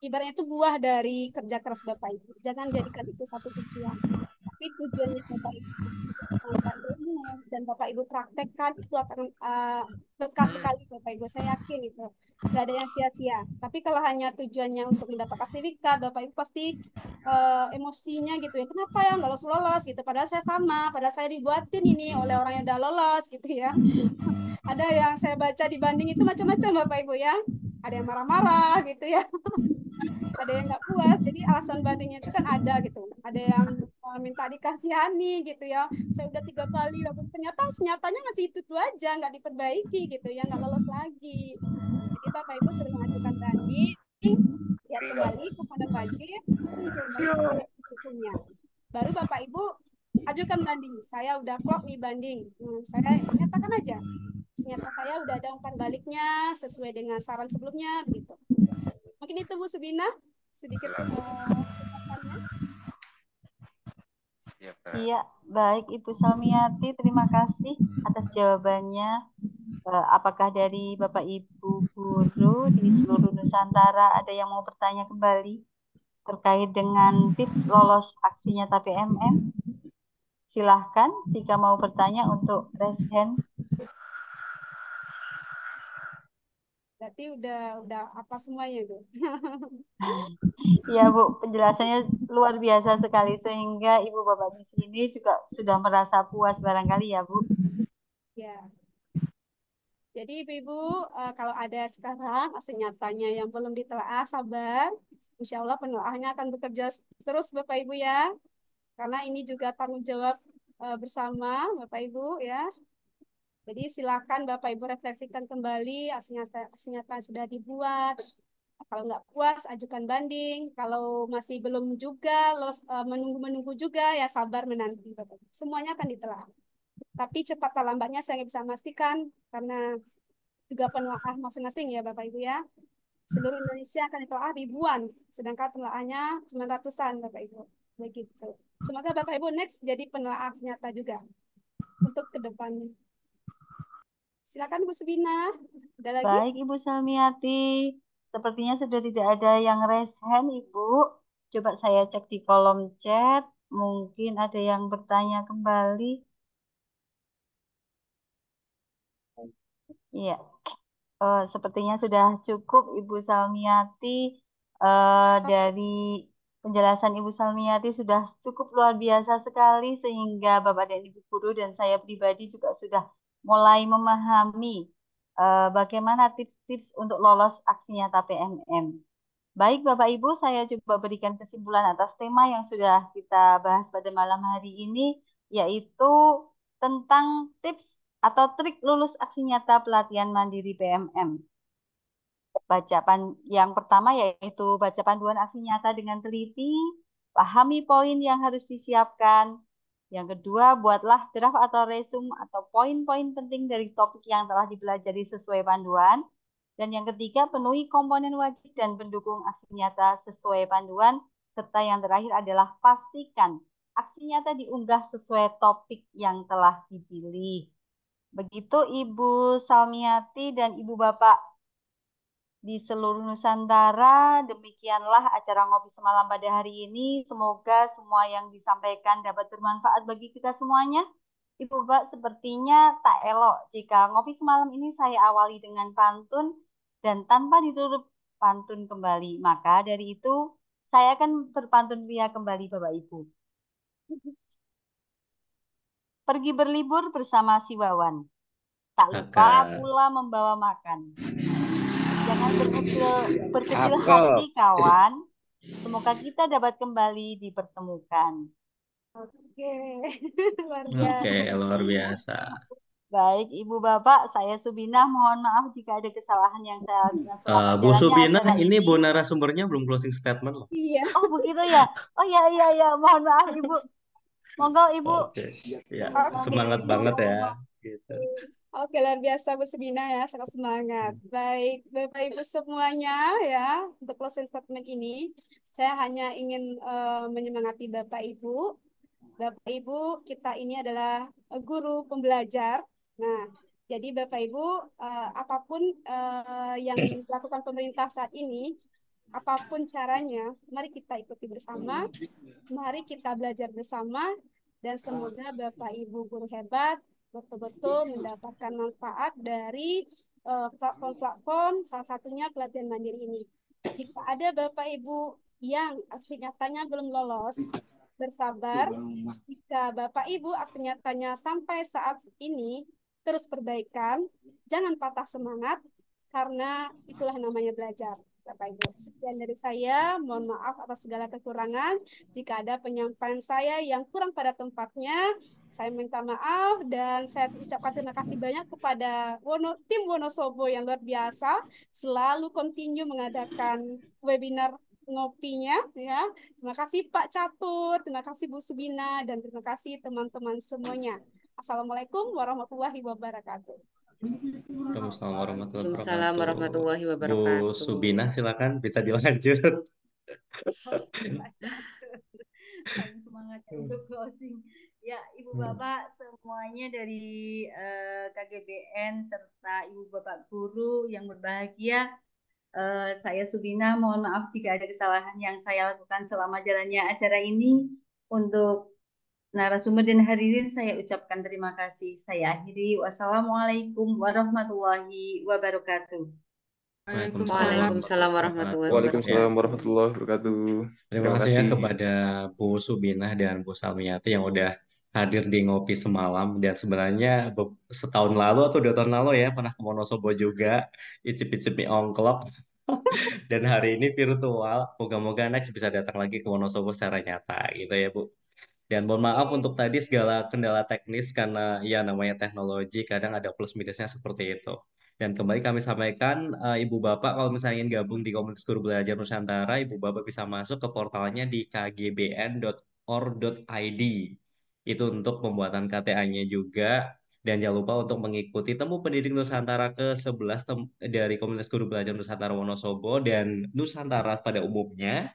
ibaratnya itu buah dari kerja keras Bapak Ibu. Jangan jadikan itu satu tujuan. Tapi tujuannya Bapak Ibu untuk menambah ilmu dan Bapak Ibu praktekkan itu akan berkah sekali Bapak Ibu. Saya yakin itu. Gak ada yang sia-sia. Tapi kalau hanya tujuannya untuk mendapatkan sertifikat, Bapak Ibu pasti emosinya gitu ya. Kenapa ya nggak lolos-lolos gitu. Padahal saya sama. Padahal saya dibuatin ini oleh orang yang udah lolos gitu ya. Ada yang saya baca dibanding itu macam-macam Bapak Ibu ya. Ada yang marah-marah gitu ya. Ada yang nggak puas, jadi alasan bandingnya itu kan ada gitu, ada yang minta dikasihani gitu ya, saya udah 3 kali walaupun ternyata nyatanya masih itu aja nggak diperbaiki gitu ya, nggak lolos lagi. Jadi Bapak Ibu sering mengajukan banding, lihat kembali kepada wajib, hukumnya, baru Bapak Ibu ajukan banding. Saya udah klop nih banding, saya nyatakan aja ternyata saya udah ada umpan baliknya sesuai dengan saran sebelumnya begitu. Mungkin itu Bu Subina sedikit penjelasannya. Iya, baik Ibu Salmiati, terima kasih atas jawabannya. Apakah dari Bapak Ibu guru di seluruh Nusantara ada yang mau bertanya kembali terkait dengan tips lolos aksi nyata PMM? Silahkan jika mau bertanya untuk raise hand. Berarti udah apa semuanya Bu? Ya Bu, penjelasannya luar biasa sekali sehingga Ibu Bapak di sini juga sudah merasa puas barangkali ya Bu. Ya. Jadi Ibu-Ibu kalau ada sekarang aksi nyatanya yang belum ditelaah sabar, Insya Allah penelaahannya akan bekerja terus Bapak Ibu ya. Karena ini juga tanggung jawab bersama Bapak Ibu ya. Jadi silakan Bapak Ibu refleksikan kembali aksi nyata yang sudah dibuat. Kalau nggak puas, ajukan banding. Kalau masih belum juga, menunggu-menunggu juga, ya sabar menanti. Bapak. Semuanya akan ditelaah. Tapi cepat atau lambatnya saya nggak bisa memastikan, karena juga penelaah masing-masing ya Bapak Ibu ya. Seluruh Indonesia akan ditelaah ribuan, sedangkan penelaahnya cuma ratusan Bapak Ibu. Begitu. Semoga Bapak Ibu next jadi penelaah nyata juga untuk kedepannya. Silakan Bu Subina. Ada lagi? Baik Ibu Salmiati, sepertinya sudah tidak ada yang raise hand Ibu. Coba saya cek di kolom chat, mungkin ada yang bertanya kembali. Iya, sepertinya sudah cukup Ibu Salmiati dari Penjelasan Ibu Salmiati sudah cukup luar biasa sekali sehingga Bapak dan Ibu guru dan saya pribadi juga sudah mulai memahami bagaimana tips-tips untuk lolos aksi nyata PMM. Baik Bapak Ibu, saya coba berikan kesimpulan atas tema yang sudah kita bahas pada malam hari ini, yaitu tentang tips atau trik lulus aksi nyata pelatihan mandiri PMM. Yang pertama yaitu baca panduan aksi nyata dengan teliti, pahami poin yang harus disiapkan. Yang kedua, buatlah draft atau resume atau poin-poin penting dari topik yang telah dipelajari sesuai panduan. Dan yang ketiga, penuhi komponen wajib dan pendukung aksi nyata sesuai panduan. Serta yang terakhir adalah pastikan aksi nyata diunggah sesuai topik yang telah dipilih. Begitu Ibu Salmiati dan Ibu Bapak di seluruh Nusantara. Demikianlah acara ngopi semalam pada hari ini. Semoga semua yang disampaikan dapat bermanfaat bagi kita semuanya. Ibu Bapak, sepertinya tak elok jika ngopi semalam ini saya awali dengan pantun dan tanpa ditutup pantun kembali. Maka dari itu saya akan berpantun pria kembali Bapak Ibu. Pergi berlibur bersama si Wawan. Tak lupa pula membawa makan. Jangan berkecil hati kawan. Semoga kita dapat kembali dipertemukan. Oke, luar biasa. Oke, luar biasa. Baik, Ibu Bapak, saya Subinah. Mohon maaf jika ada kesalahan yang saya lakukan selama Bu jalannya Subinah, acara ini Bu narasumbernya belum closing statement loh. Iya. Oh, begitu ya? Oh ya, iya. Mohon maaf, Ibu. Monggo, Ibu. Oke, ya, Oke. semangat banget ya. Gitu. Oke, luar biasa Bu Subina ya, sangat semangat. Baik, Bapak Ibu semuanya ya, untuk closing statement ini, saya hanya ingin menyemangati Bapak Ibu. Bapak Ibu, kita ini adalah guru pembelajar. Nah, jadi Bapak Ibu, apapun yang dilakukan pemerintah saat ini, apapun caranya, mari kita ikuti bersama, mari kita belajar bersama, dan semoga Bapak Ibu guru hebat betul-betul mendapatkan manfaat dari platform-platform, salah satunya pelatihan mandiri ini. Jika ada Bapak Ibu yang aksi nyatanya belum lolos, bersabar. Jika Bapak Ibu aksi nyatanya sampai saat ini terus perbaikan, jangan patah semangat, karena itulah namanya belajar. Bapak Ibu, sekian dari saya. Mohon maaf atas segala kekurangan. Jika ada penyampaian saya yang kurang pada tempatnya, saya minta maaf dan saya ucapkan terima kasih banyak kepada tim Wonosobo yang luar biasa, selalu continue mengadakan webinar ngopinya ya. Terima kasih Pak Catur, terima kasih Bu Subina, dan terima kasih teman-teman semuanya. Assalamualaikum warahmatullahi wabarakatuh. Waalaikumsalam warahmatullahi Bu wabarakatuh. Subinah, silakan bisa dilanjut. Saling semangat untuk closing. Ya, Ibu Bapak semuanya dari KGBN serta Ibu Bapak guru yang berbahagia. Saya Subina, mohon maaf jika ada kesalahan yang saya lakukan selama jalannya acara ini. Untuk narasumber dan hadirin saya ucapkan terima kasih. Saya akhiri. Wassalamualaikum warahmatullahi wabarakatuh. Waalaikumsalam warahmatullahi Waalaikumsalam warahmatullahi wabarakatuh. Terima kasih ya kepada Bu Subinah dan Bu Salmiati yang udah hadir di ngopi semalam, dan sebenarnya setahun lalu atau 2 tahun lalu ya pernah ke Wonosobo juga, icip-icip mie ongklok. Dan hari ini virtual, moga-moga next bisa datang lagi ke Wonosobo secara nyata gitu ya Bu. Dan mohon maaf untuk tadi segala kendala teknis, karena ya namanya teknologi kadang ada plus minusnya seperti itu. Dan kembali kami sampaikan, Ibu Bapak kalau misalnya ingin gabung di komunitas guru belajar Nusantara, Ibu Bapak bisa masuk ke portalnya di kgbn.or.id. Itu untuk pembuatan KTA-nya juga. Dan jangan lupa untuk mengikuti Temu Pendidik Nusantara ke-11 dari Komunitas Guru Belajar Nusantara Wonosobo dan Nusantara pada umumnya.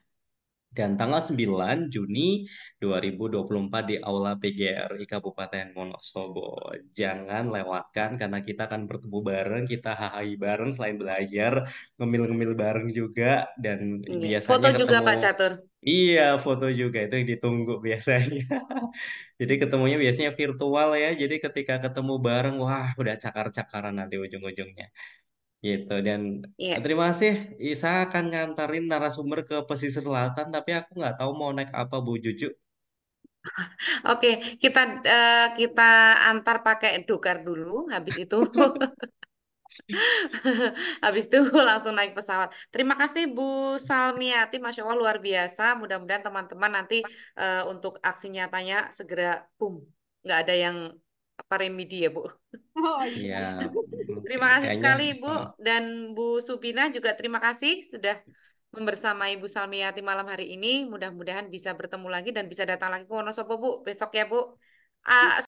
Dan tanggal 9 Juni 2024 di Aula PGRI Kabupaten Wonosobo. Jangan lewatkan karena kita akan bertemu bareng, kita hahi bareng selain belajar, ngemil-ngemil bareng juga, dan biasanya foto juga ketemu. Pak Catur. Iya, foto juga itu yang ditunggu biasanya. Jadi ketemunya biasanya virtual ya. Jadi ketika ketemu bareng, wah udah cakar-cakaran nanti ujung-ujungnya. gitu. Dan Iya. terima kasih. Saya akan ngantarin narasumber ke pesisir selatan, tapi aku nggak tahu mau naik apa Bu Juju. Oke, kita antar pakai dokar dulu, habis itu habis itu langsung naik pesawat. Terima kasih Bu Salmiati, Masya Allah luar biasa. Mudah-mudahan teman-teman nanti untuk aksi nyatanya segera boom, nggak ada yang apa remedi ya Bu. Oh Iya, iya. oke. Terima kasih Kayaknya sekali Bu dan Bu Subina juga terima kasih sudah membersamai Bu Salmiati malam hari ini. Mudah-mudahan bisa bertemu lagi dan bisa datang lagi ke Wonosobo Bu besok ya Bu.